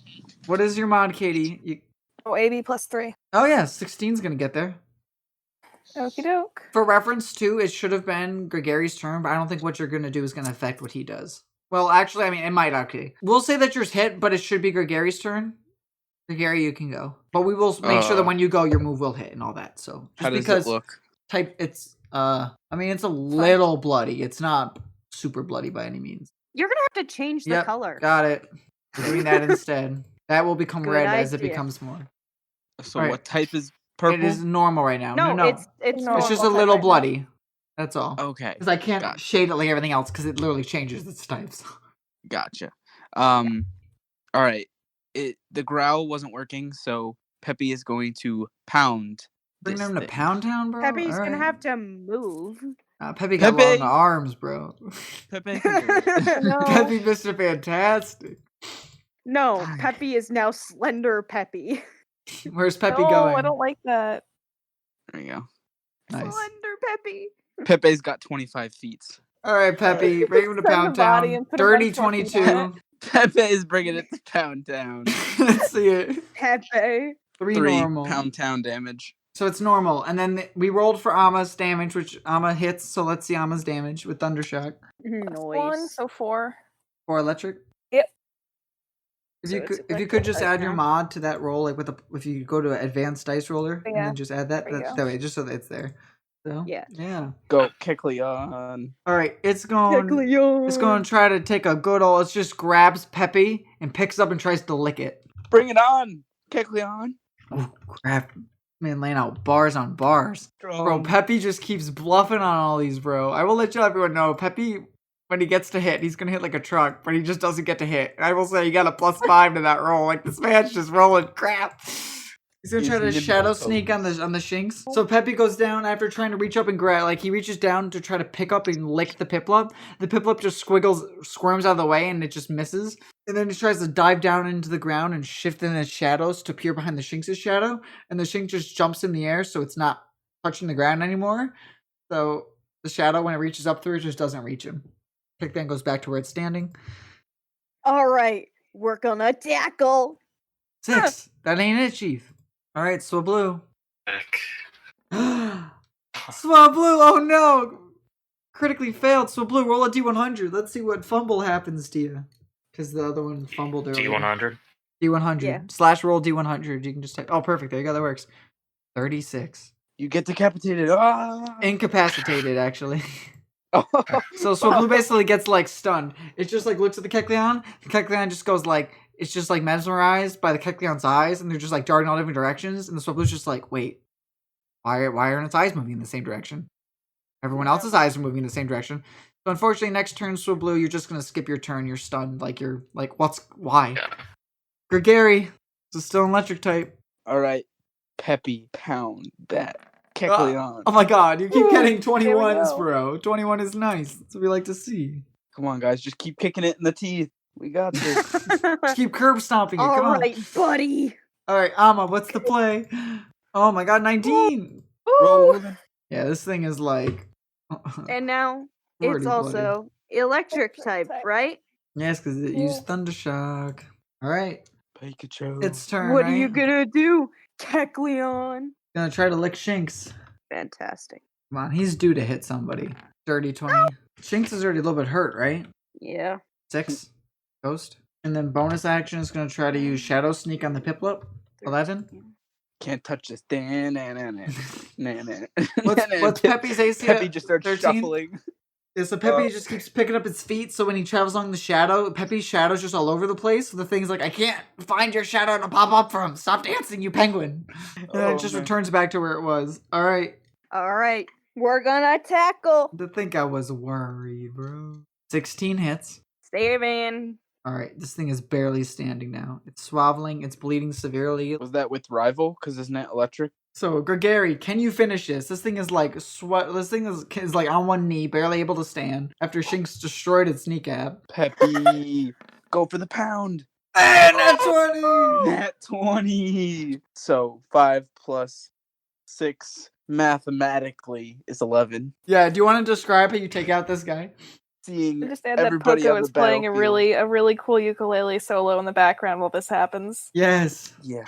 What is your mod, Katie? Oh, AB +3. Oh, yeah, 16's going to get there. Okie doke. For reference, too, it should have been Gregarious turn, but I don't think what you're going to do is going to affect what he does. Well, actually, I mean, it might, okay. We'll say that yours hit, but it should be Gregarious turn. Gregary, you can go. But we will make sure that when you go, your move will hit and all that, so. How Just does it look? It's, I mean, it's a little bloody. It's not super bloody by any means. You're gonna have to change the Yep, color. got it. We're doing that instead. That will become Good red as it idea. becomes more. So Alright. what type is purple? It is normal right now. No, No. it's No. It's just a normal type little right now. bloody. That's all. Okay, Because I can't Gotcha. shade it like everything else because it literally changes its types. gotcha. All right. The growl wasn't working, so Peppy is going to pound. Bring this them to thing. Pound Town, bro? Pepe's gonna Alright. have to move. Pepe got Pepe! long arms, bro. Pepe can do it. No. Pepe Mr. Fantastic. No, Fine. Peppy is now Slender Peppy. Where's Pepe no, going? I don't like that. There you go. Nice. Slender Peppy. Pepe's got 25 feet. All right, Pepe, bring him to Send Pound the body Town. and put him Dirty on fucking 22. Pepe is bringing it to Pound Town. Let's see it. Pepe. 3 3 normal. Pound Town damage. So it's normal. And then we rolled for Ama's damage, which Ama hits. So let's see Ama's damage with Thundershock. One, Noise. so 4. Or electric. Yep. If So you it's could, if you electric could just right add your now. mod to that roll, like if you go to advanced dice roller and Yeah, then just add that, there you that's go. that way, just so that it's there. So Yeah. yeah. Go Kecleon. All right, it's going to Kecleon. try to take a good old. It just grabs Peppy and picks up and tries to lick it. Bring it on, Kecleon. Oh crap! Man, laying out bars on bars. Bro, Peppy just keeps bluffing on all these, bro. I will let you everyone know, Peppy, when he gets to hit, he's gonna hit like a truck, but he just doesn't get to hit. And I will say, you got a +5 to that roll. Like, this man's just rolling crap. He's gonna He's try to nimble, shadow sneak on the Shinx. So Peppy goes down after trying to reach up and grab. Like, he reaches down to try to pick up and lick the Piplup. The Piplup just squirms out of the way, and it just misses. And then he tries to dive down into the ground and shift in its shadows to peer behind the Shinx's shadow. And the Shinx just jumps in the air, so it's not touching the ground anymore. So the shadow, when it reaches up through it, just doesn't reach him. Pick then goes back to where it's standing. All right, we're gonna tackle. 6. That ain't it, Chief. All right, Swablu. Heck. Swablu, oh no! Critically failed. Swablu, roll a D100. Let's see what fumble happens to you. Because the other one fumbled earlier. D100. D100. Yeah. / roll D100. You can just type. Oh, perfect. There you go. That works. 36. You get decapitated. Ah! Incapacitated, actually. Oh. So Swablu basically gets like stunned. It just like looks at the Kecleon. The Kecleon just goes like, it's just like mesmerized by the Kecleon's eyes, and they're just like darting all different directions. And the Swablu's just like, wait, why aren't its eyes moving in the same direction? Everyone else's eyes are moving in the same direction. So unfortunately, next turn, Swablu, you're just gonna skip your turn. You're stunned. Like you're like, why? Yeah. Gregary, is still an electric type. All right, Peppy, pound that Kecleon. Oh my god, you keep getting There we 21s, go. bro. 21 is nice. That's what we like to see. Come on, guys, just keep kicking it in the teeth. We got this. Just keep curb stomping it. All Come right, buddy. on. All right, Amma, what's the play? Oh my god, 19. Roll with it. Yeah, this thing is like. And now already it's bloody. also electric type, right? Yes, because it used Thundershock. All right, Pikachu. its turn. What right? are you gonna do, Kecleon? Gonna try to lick Shinx. Fantastic. Come on, he's due to hit somebody. Dirty 20. Shinx is already a little bit hurt, right? Yeah. 6. Ghost. And then bonus action is gonna try to use Shadow Sneak on the Piplup. 11. Can't touch this. What's Peppy's AC? Peppy just starts 13? shuffling. Yeah, so Peppy just keeps picking up its feet, so when he travels along the shadow, Peppy's shadow's just all over the place. So the thing's like, I can't find your shadow to pop up from. Stop dancing, you penguin. And then it just returns back to where it was. All right. All right. We're gonna tackle. To think I was worried, bro. 16 hits. Saving. All right, this thing is barely standing now. It's swaveling, it's bleeding severely. Was that with rival? Because isn't it electric? So, Gregary, can you finish this? This thing is like This thing is like on one knee, barely able to stand after Shinx destroyed its kneecap. Peppy, go for the pound. And that's 20. Nat 20. So 5 plus 6 mathematically is 11. Yeah, do you want to describe how you take out this guy? Seeing Just add that everybody Poco on the is playing a battlefield. really cool ukulele solo in the background while this happens. Yes. Yeah.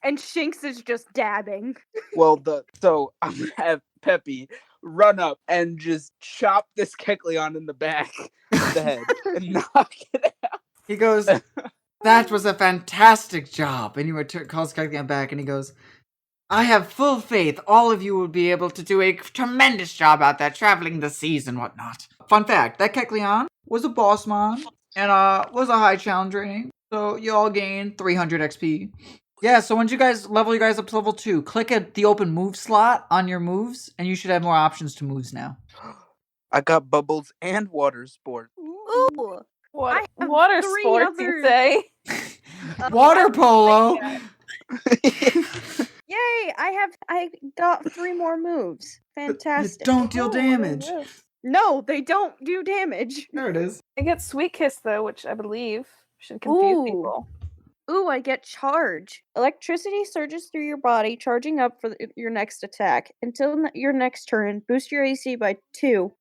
And Shinx is just dabbing. Well, so I'm gonna have Peppy run up and just chop this Kecleon in the back of the head and knock it out. He goes, that was a fantastic job. And he calls Kecleon back and he goes, I have full faith all of you will be able to do a tremendous job out there traveling the seas and whatnot. Fun fact, that Kecleon was a boss mon and was a high challenge rating. So you all gain 300 XP. Yeah, so once you guys level you guys up to level 2, click at the open move slot on your moves and you should have more options to moves now. I got bubbles and water sport. Ooh. I have Water 3 sports, you others. say? Water polo! Yay! I got 3 more moves. Fantastic. Don't deal Oh, damage. yes. No, they don't do damage. There it is. I get Sweet Kiss though, which I believe should confuse Ooh. people. Ooh, I get charge. Electricity surges through your body, charging up for your next attack. Until your next turn, boost your AC by 2.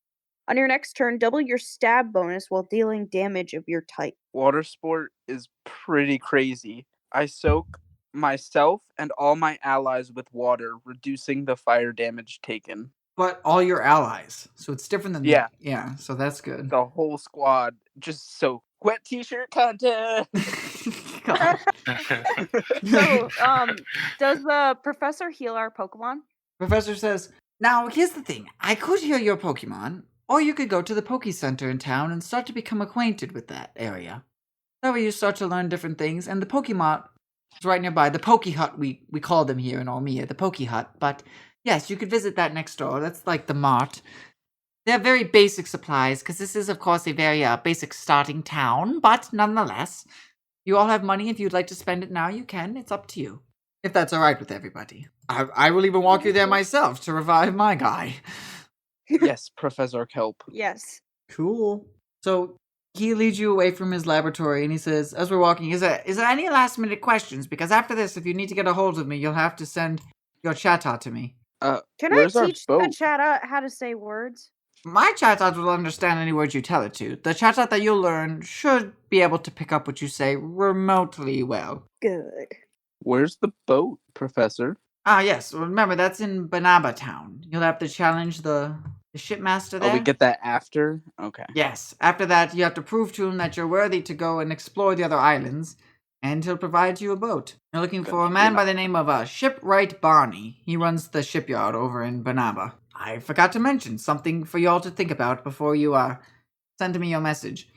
On your next turn, double your stab bonus while dealing damage of your type. Water sport is pretty crazy. I soak myself and all my allies with water, reducing the fire damage taken. But all your allies. So it's different than Yeah. Yeah, so that's good. The whole squad just soak. Wet t-shirt contest. God. So, does the professor heal our Pokemon? Professor says, now here's the thing. I could heal your Pokemon, or you could go to the Poke Center in town and start to become acquainted with that area. That way you start to learn different things, and the Pokemon is right nearby. The Poke Hut, we call them here in Ormia, the Poke Hut. But yes, you could visit that next door. That's like the mart. They're very basic supplies, because this is, of course, a very basic starting town. But nonetheless, you all have money. If you'd like to spend it now, you can. It's up to you. If that's all right with everybody. I will even walk you there myself to revive my guy. Yes, Professor Kelp. Yes. Cool. So he leads you away from his laboratory and he says, as we're walking, is there any last minute questions? Because after this, if you need to get a hold of me, you'll have to send your chatot to me. Can Where's I our teach the boat? Chatot how to say words? My chatot will understand any words you tell it to. The chatot that you'll learn should be able to pick up what you say remotely well. Good. Where's the boat, Professor? Ah, yes. Well, remember, that's in Banaba Town. You'll have to challenge the shipmaster there. Oh, we get that after? Okay. Yes. After that, you have to prove to him that you're worthy to go and explore the other islands, and he'll provide you a boat. You're looking for a man by the name of Shipwright Barney. He runs the shipyard over in Banaba. I forgot to mention something for you all to think about before you send me your message.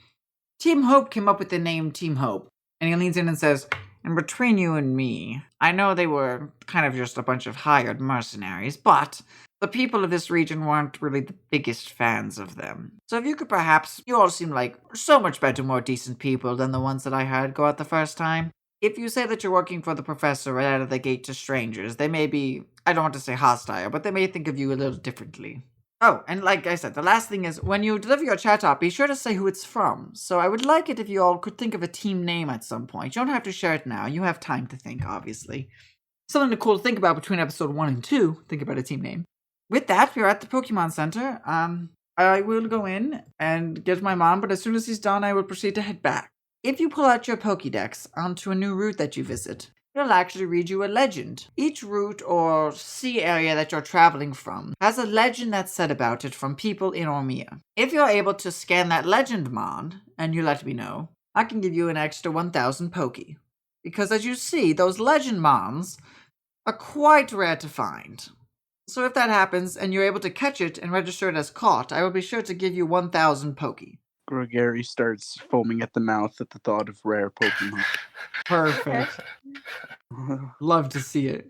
Team Hope came up with the name Team Hope, and he leans in and says, "And between you and me, I know they were kind of just a bunch of hired mercenaries, but the people of this region weren't really the biggest fans of them. So if you could perhaps, you all seem like so much better, more decent people than the ones that I heard go out the first time. If you say that you're working for the professor right out of the gate to strangers, they may be, I don't want to say hostile, but they may think of you a little differently. Oh, and like I said, the last thing is, when you deliver your chat up, be sure to say who it's from. So I would like it if you all could think of a team name at some point. You don't have to share it now. You have time to think, obviously. Something cool to think about between episode 1 and 2. Think about a team name. With that, we're at the Pokemon Center. I will go in and get my mom, but as soon as he's done, I will proceed to head back. If you pull out your Pokédex onto a new route that you visit, it'll actually read you a legend. Each route or sea area that you're traveling from has a legend that's said about it from people in Ormia. If you're able to scan that legend mod, and you let me know, I can give you an extra 1,000 Poke. Because as you see, those legend mons are quite rare to find. So if that happens, and you're able to catch it and register it as caught, I will be sure to give you 1,000 Poke. Gregory starts foaming at the mouth at the thought of rare Pokemon. Perfect. Love to see it.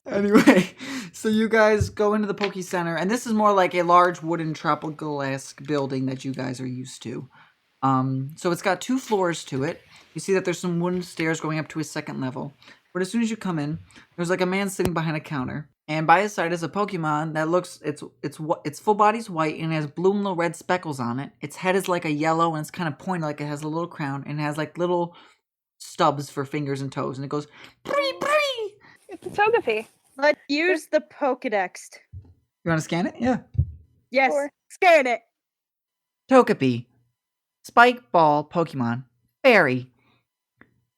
Anyway, so you guys go into the Poke Center, and this is more like a large wooden tropical-esque building that you guys are used to. So it's got 2 floors to it. You see that there's some wooden stairs going up to a second level. But as soon as you come in, there's like a man sitting behind a counter, and by his side is a Pokemon that looks its full body's white and has blue and little red speckles on it. Its head is like a yellow and it's kind of pointed, like it has a little crown, and it has like little stubs for fingers and toes, and it goes bree bree. It's a Togepi. Let's use the Pokedex. You want to scan it? Yeah. Yes, Sure. scan it. Togepi, Spike Ball Pokemon, Fairy.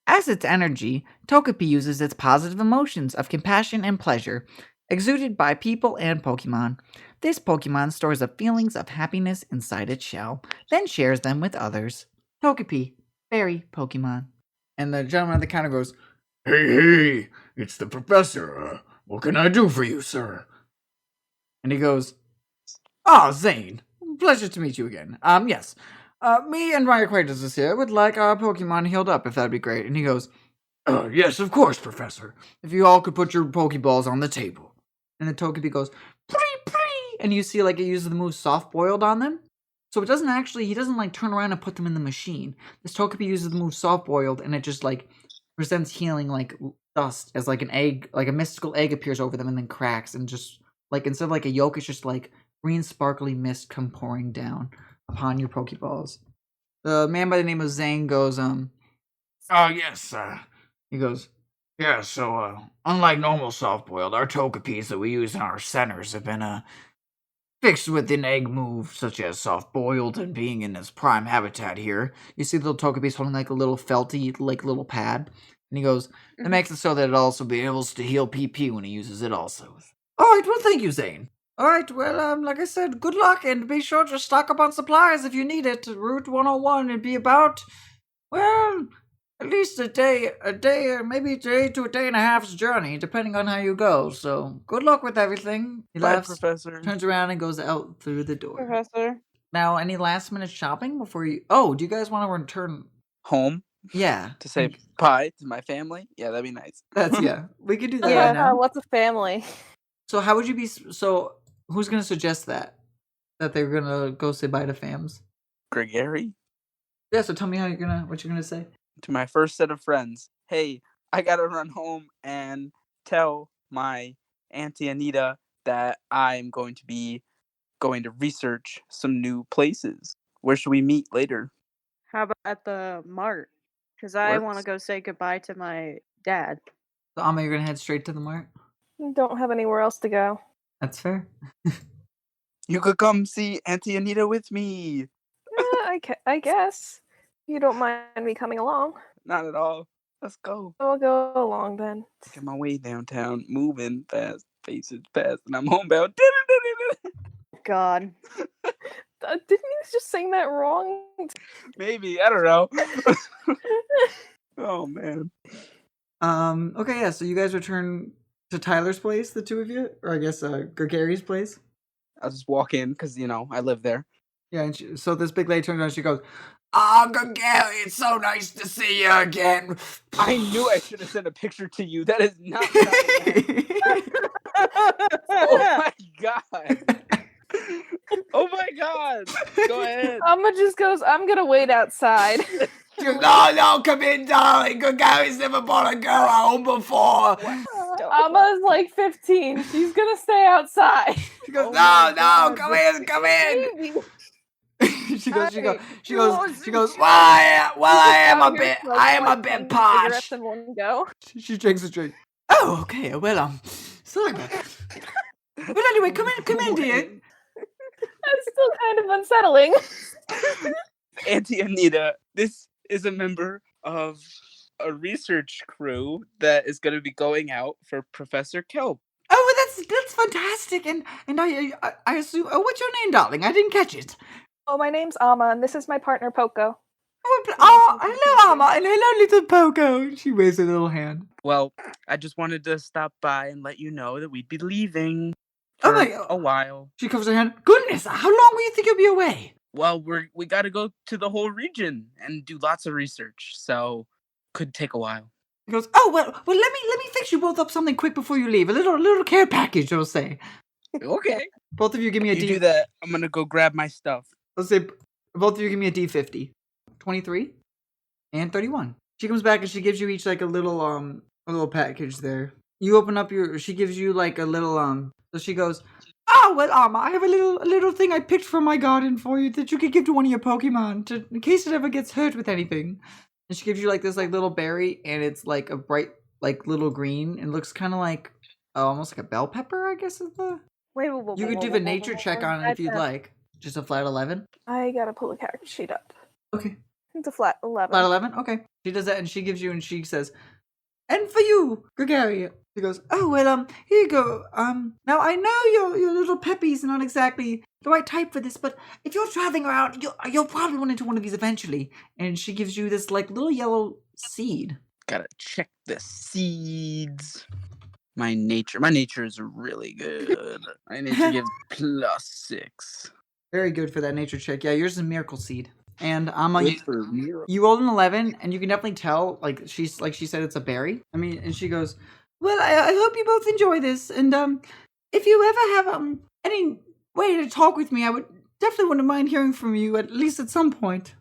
As its energy, Togepi uses its positive emotions of compassion and pleasure, exuded by people and Pokemon. This Pokemon stores up feelings of happiness inside its shell, then shares them with others. Togepi, Fairy Pokemon. And the gentleman at the counter goes, Hey, it's the professor. What can I do for you, sir? and he goes, "Ah, Zane, pleasure to meet you again. Yes. Me and my acquaintances here would like our Pokemon healed up, if that'd be great." And he goes, Yes, of course, professor. "If you all could put your Pokeballs on the table." And the Togepi goes, "Pree, pree," and you see like it uses the move Soft Boiled on them. So it doesn't actually, he doesn't like turn around and put them in the machine. This Togepi uses the move Soft Boiled, and it just like presents healing like dust as like an egg, like a mystical egg appears over them and then cracks, and just like instead of like a yolk, it's just like green sparkly mist come pouring down upon your Pokeballs. The man by the name of Zane goes, Yes, he goes, yeah, so, unlike normal soft-boiled, our Tokepis that we use in our centers have been, fixed with an egg move, such as soft-boiled, and being in its prime habitat here. You see the little Togepi's holding like a little felty, like little pad. And he goes, "It makes it so that it also be able to heal PP when he uses it also." "Alright, well thank you, Zane. Alright, well, like I said, good luck, and be sure to stock up on supplies if you need it. Route 101, it'd be about, well, at least a day, or maybe a day to a day and a half's journey, depending on how you go. So, good luck with everything." He Bye, laughs, Professor. turns around, and goes out through the door. Professor. Now, any last minute shopping before you... Oh, do you guys want to return... Home Yeah. to say bye to my family? Yeah, that'd be nice. That's, yeah. We could do that Yeah, right now. what's a family? So how would you be... So, who's going to suggest that? That they're going to go say bye to fams? Gregory? Yeah, so tell me what you're going to say. To my first set of friends, hey, I gotta run home and tell my Auntie Anita that I'm going to be going to research some new places. Where should we meet later? How about at the mart? Because I want to Works. go say goodbye to my dad. So, Amma, you're going to head straight to the mart? Don't have anywhere else to go. That's fair. You could come see Auntie Anita with me. I guess. You don't mind me coming along. Not at all. Let's go. I'll go along then. Making my way downtown, moving fast, faces fast, and I'm homebound. God. Didn't you just sing that wrong? Maybe, I don't know. Oh man. Okay, yeah. So you guys return to Tyler's place, the two of you, or I guess Gregary's place. I'll just walk in because I live there. Yeah. And so this big lady turns around. She goes, Gary, it's so nice to see you again. I knew I should have sent a picture to you. That is not what I meant. Oh my god. Oh my god. Go ahead. Amma just goes, I'm gonna wait outside. No, come in, darling. Gary's never brought a girl home before. Amma's like 15. She's gonna stay outside. she goes, No, come in. Baby. she goes. Well, I am a bit Cigarettes parched. in one go. She drinks a drink. Oh, okay. Well, sorry about that. But anyway, come in, dear. That's still kind of unsettling. Auntie Anita, this is a member of a research crew that is going to be going out for Professor Kelp. Oh, well, that's fantastic. And I assume. Oh, what's your name, darling? I didn't catch it. Oh, my name's Amma, and this is my partner Poco. Oh, hello, Amma, and hello, little Poco. She waves her little hand. Well, I just wanted to stop by and let you know that we'd be leaving Oh for my God. a while. She covers her hand. Goodness, how long will you think you'll be away? Well, we got to go to the whole region and do lots of research, so could take a while. He goes, oh, well, let me fix you both up something quick before you leave. A little care package, I'll say. Okay. Both of you give me a You D. do that. I'm going to go grab my stuff. Let's say both of you give me a D50. 23 and 31. She comes back and she gives you each like a little package there. You open up she gives you like a little so she goes, oh, well, Amma, I have a little thing I picked from my garden for you that you could give to one of your Pokemon in case it ever gets hurt with anything. And she gives you like this like little berry, and it's like a bright like little green, and looks kind of like almost like a bell pepper, I guess is the. Wait, You could do a nature check on it if you'd like. Just a flat 11. I gotta pull the character sheet up. Okay. It's a flat 11. Flat 11? Okay. She does that and she gives you and she says, and for you, Gregaria. He goes, oh, well, here you go. Now I know your little Peppy's not exactly the right type for this, but if you're traveling around, you'll probably run into one of these eventually. And she gives you this, like, little yellow seed. Gotta check the seeds. My nature is really good. I need to give +6. Very good for that nature check. Yeah, yours is a miracle seed. And Good for miracle. you rolled an 11, and you can definitely tell, she said it's a berry. I mean, and she goes, well, I hope you both enjoy this, and if you ever have any way to talk with me, I wouldn't mind hearing from you at least at some point.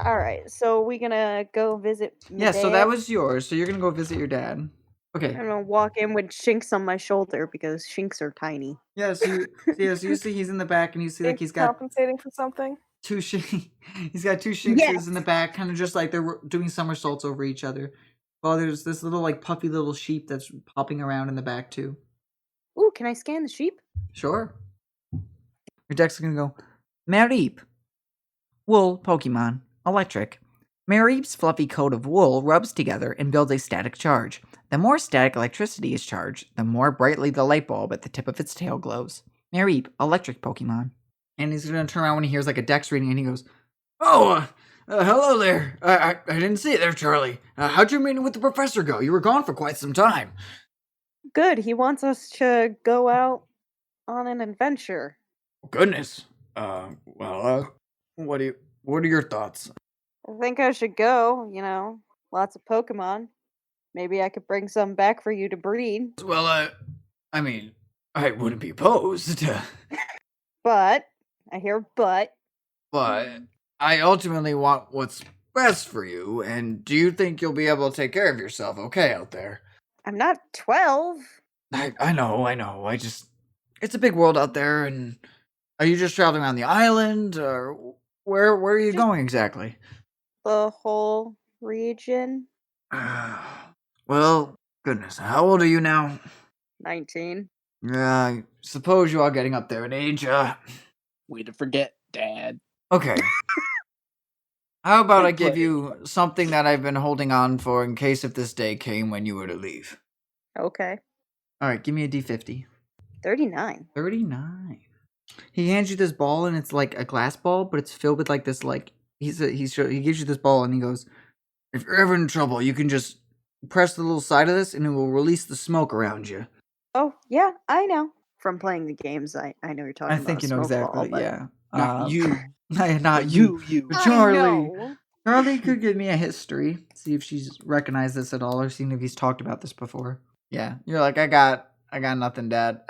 All right, so we gonna go visit. Yeah, so that was yours. So you're gonna go visit your dad. Okay. I'm gonna walk in with Shinx on my shoulder because Shinx are tiny. Yeah. So you see he's in the back, and you see like he's got compensating for something. He's got two Shinxes in the back, kind of just like they're doing somersaults over each other. Well, there's this little like puffy little sheep that's popping around in the back too. Ooh, can I scan the sheep? Sure. Your deck's gonna go, Mareep. Wool, Pokemon, electric. Mareep's fluffy coat of wool rubs together and builds a static charge. The more static electricity is charged, the more brightly the light bulb at the tip of its tail glows. Mareep, electric Pokemon. And he's gonna turn around when he hears like a dex reading, and he goes, Oh, hello there. I didn't see it there, Charlie. How'd your meeting with the professor go? You were gone for quite some time. Good. He wants us to go out on an adventure. Goodness. What are your thoughts? I think I should go. Lots of Pokemon. Maybe I could bring some back for you to breed. Well, I mean, I wouldn't be opposed. But I hear but. But I ultimately want what's best for you, and do you think you'll be able to take care of yourself okay out there? I'm not 12. I know. It's a big world out there, and are you just traveling around the island, or where are you going exactly? The whole region. Well, goodness, how old are you now? 19. I suppose you are getting up there in age, Way to forget, Dad. Okay. How about I Good give play. you something that I've been holding on for in case if this day came when you were to leave? Okay. All right, give me a D50. 39. 39. He hands you this ball, and it's like a glass ball, but it's filled with like this like he gives you this ball, and he goes, "If you're ever in trouble, you can just press the little side of this, and it will release the smoke around you." Oh, yeah, I know. From playing the games, I know you're talking I about think a you know smoke ball, exactly. but Yeah. Not you. Not you. You. But I Charlie. know. Charlie could give me a history, see if she's recognized this at all, or seen if he's talked about this before. Yeah, you're like, I got nothing, Dad.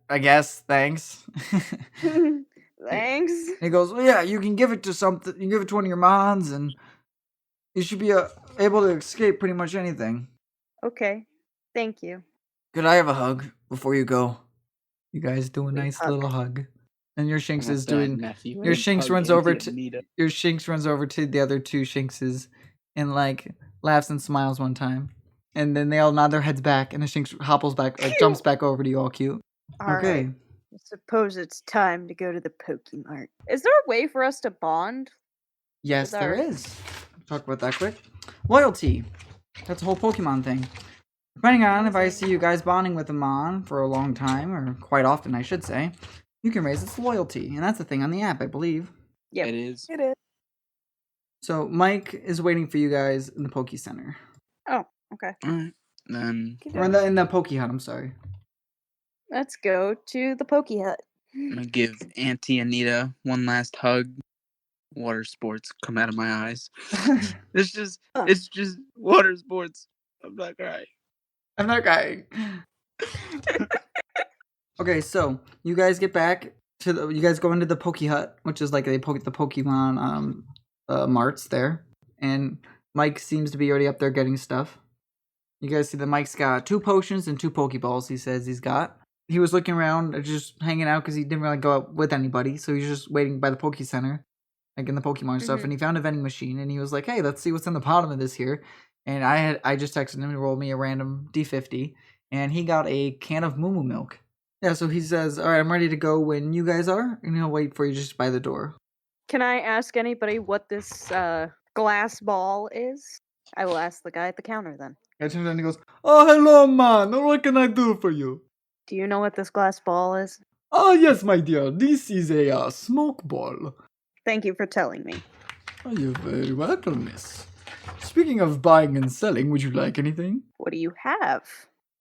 I guess, thanks. Thanks. He goes, well, yeah, you can give it to something. You can give it to one of your mons, and you should be able to escape pretty much anything. Okay. Thank you. Could I have a hug before you go? You guys do a We nice hug. little hug, and your Shinx Not is that, doing. nephew. Your Don't Shinx hug runs Auntie over to Anita. your Shinx runs over to the other two Shinxes, and like laughs and smiles one time, and then they all nod their heads back, and the Shinx hopples back, jumps back over to you, all cute. All right. Okay. I suppose it's time to go to the Pokemart. Is there a way for us to bond? Yes, With there our- is. Talk about that quick. Loyalty. That's a whole Pokemon thing. Depending on if I see you guys bonding with a Mon for a long time, or quite often, I should say, you can raise its loyalty, and that's a thing on the app, I believe. Yep. It is. It is. So Mike is waiting for you guys in the Poke Center, Oh, okay. Alright. Then or in the Poke Hut. I'm sorry. Let's go to the Poke Hut. I'm gonna give Auntie Anita one last hug. Water sports come out of my eyes. It's just water sports. I'm not crying. I'm not crying. Okay, so you guys get back to you guys go into the Poke Hut, which is like the Pokemon marts there, and Mike seems to be already up there getting stuff. You guys see that Mike's got 2 potions and 2 Pokeballs. He says he's got. He was looking around, just hanging out because he didn't really go out with anybody, so he was just waiting by the Poke Center, like in the Pokemon stuff. And he found a vending machine, and he was like, "Hey, let's see what's in the bottom of this here." And I just texted him to roll me a random D50, and he got a can of Moo Moo milk. Yeah, so he says, "All right, I'm ready to go when you guys are," and he'll wait for you just by the door. Can I ask anybody what this glass ball is? I will ask the guy at the counter then. I turn around and he goes, "Oh, hello, man. What can I do for you?" Do you know what this glass ball is? "Ah, yes, my dear. This is a smoke ball." Thank you for telling me. "Oh, you're very welcome, miss. Speaking of buying and selling, would you like anything?" What do you have?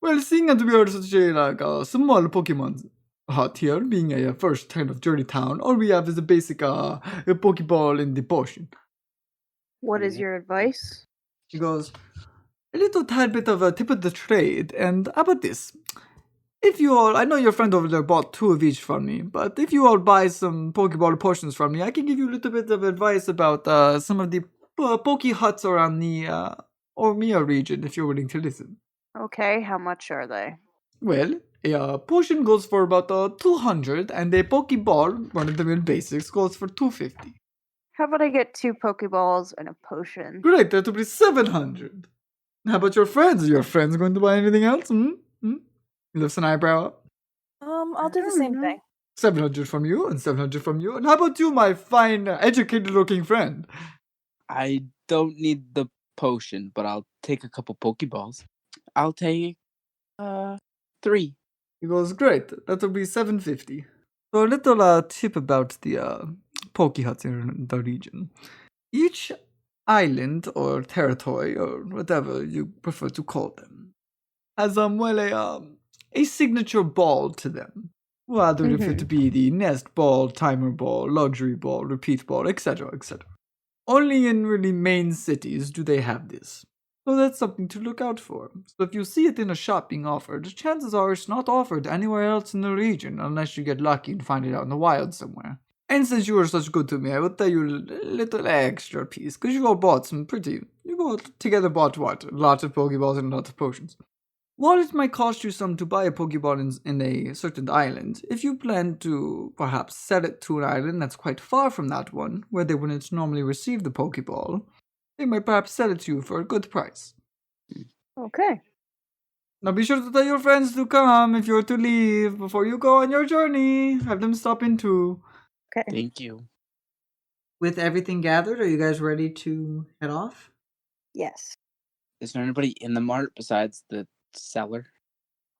"Well, seeing as we are such a small Pokemon hut here, being a first kind of journey town, all we have is a basic a Pokeball and the potion." What is your advice? He goes, "A little tad bit of a tip of the trade, and how about this? If you all, I know your friend over there bought 2 of each from me, but if you all buy some Pokeball potions from me, I can give you a little bit of advice about some of the Poke Huts around the Ormia region, if you're willing to listen." Okay, how much are they? "Well, a potion goes for about 200, and a Pokeball, one of the real basics, goes for 250. How about I get 2 Pokeballs and a potion? Great, that will be 700. How about your friends? Are your friends going to buy anything else? He lifts an eyebrow up. I'll do the don't same know. thing. 700 from you, and 700 from you. And how about you, my fine, educated-looking friend? I don't need the potion, but I'll take a couple Pokeballs. I'll take 3. He goes, great, that will be 750. So a little tip about the Poke Huts in the region. Each island or territory, or whatever you prefer to call them, has a signature ball to them. Whether if it be the nest ball, timer ball, luxury ball, repeat ball, etc., etc. Only in really main cities do they have this. So that's something to look out for. So if you see it in a shop being offered, chances are it's not offered anywhere else in the region unless you get lucky and find it out in the wild somewhere. And since you were such good to me, I will tell you a little extra piece, because you all bought you all together bought what? Lots of Pokeballs and lots of potions. While it might cost you some to buy a Pokeball in a certain island, if you plan to perhaps sell it to an island that's quite far from that one, where they wouldn't normally receive the Pokeball, they might perhaps sell it to you for a good price. Okay. Now be sure to tell your friends to come if you're to leave before you go on your journey. Have them stop in too. Okay. Thank you. with everything gathered, are you guys ready to head off? Yes. Is there anybody in the mart besides the seller?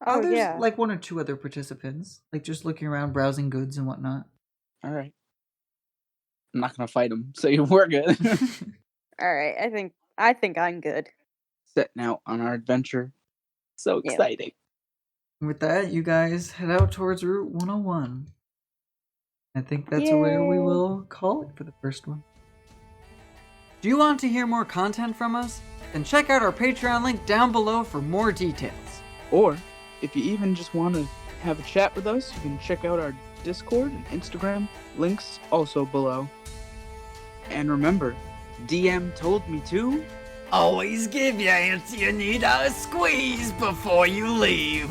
Oh, There's yeah. like 1 or 2 other participants, like just looking around, browsing goods and whatnot. All right. I'm not gonna fight him, so we're good. All right. I think I'm good. Setting out on our adventure. So Yeah. exciting. With that, you guys head out towards Route 101. I think that's where we Yay. will call it for the first one. Do you want to hear more content from us? Then check out our Patreon link down below for more details. Or if you even just want to have a chat with us, you can check out our Discord and Instagram. Links also below. And remember, DM told me to. Always give your answer you need a squeeze before you leave.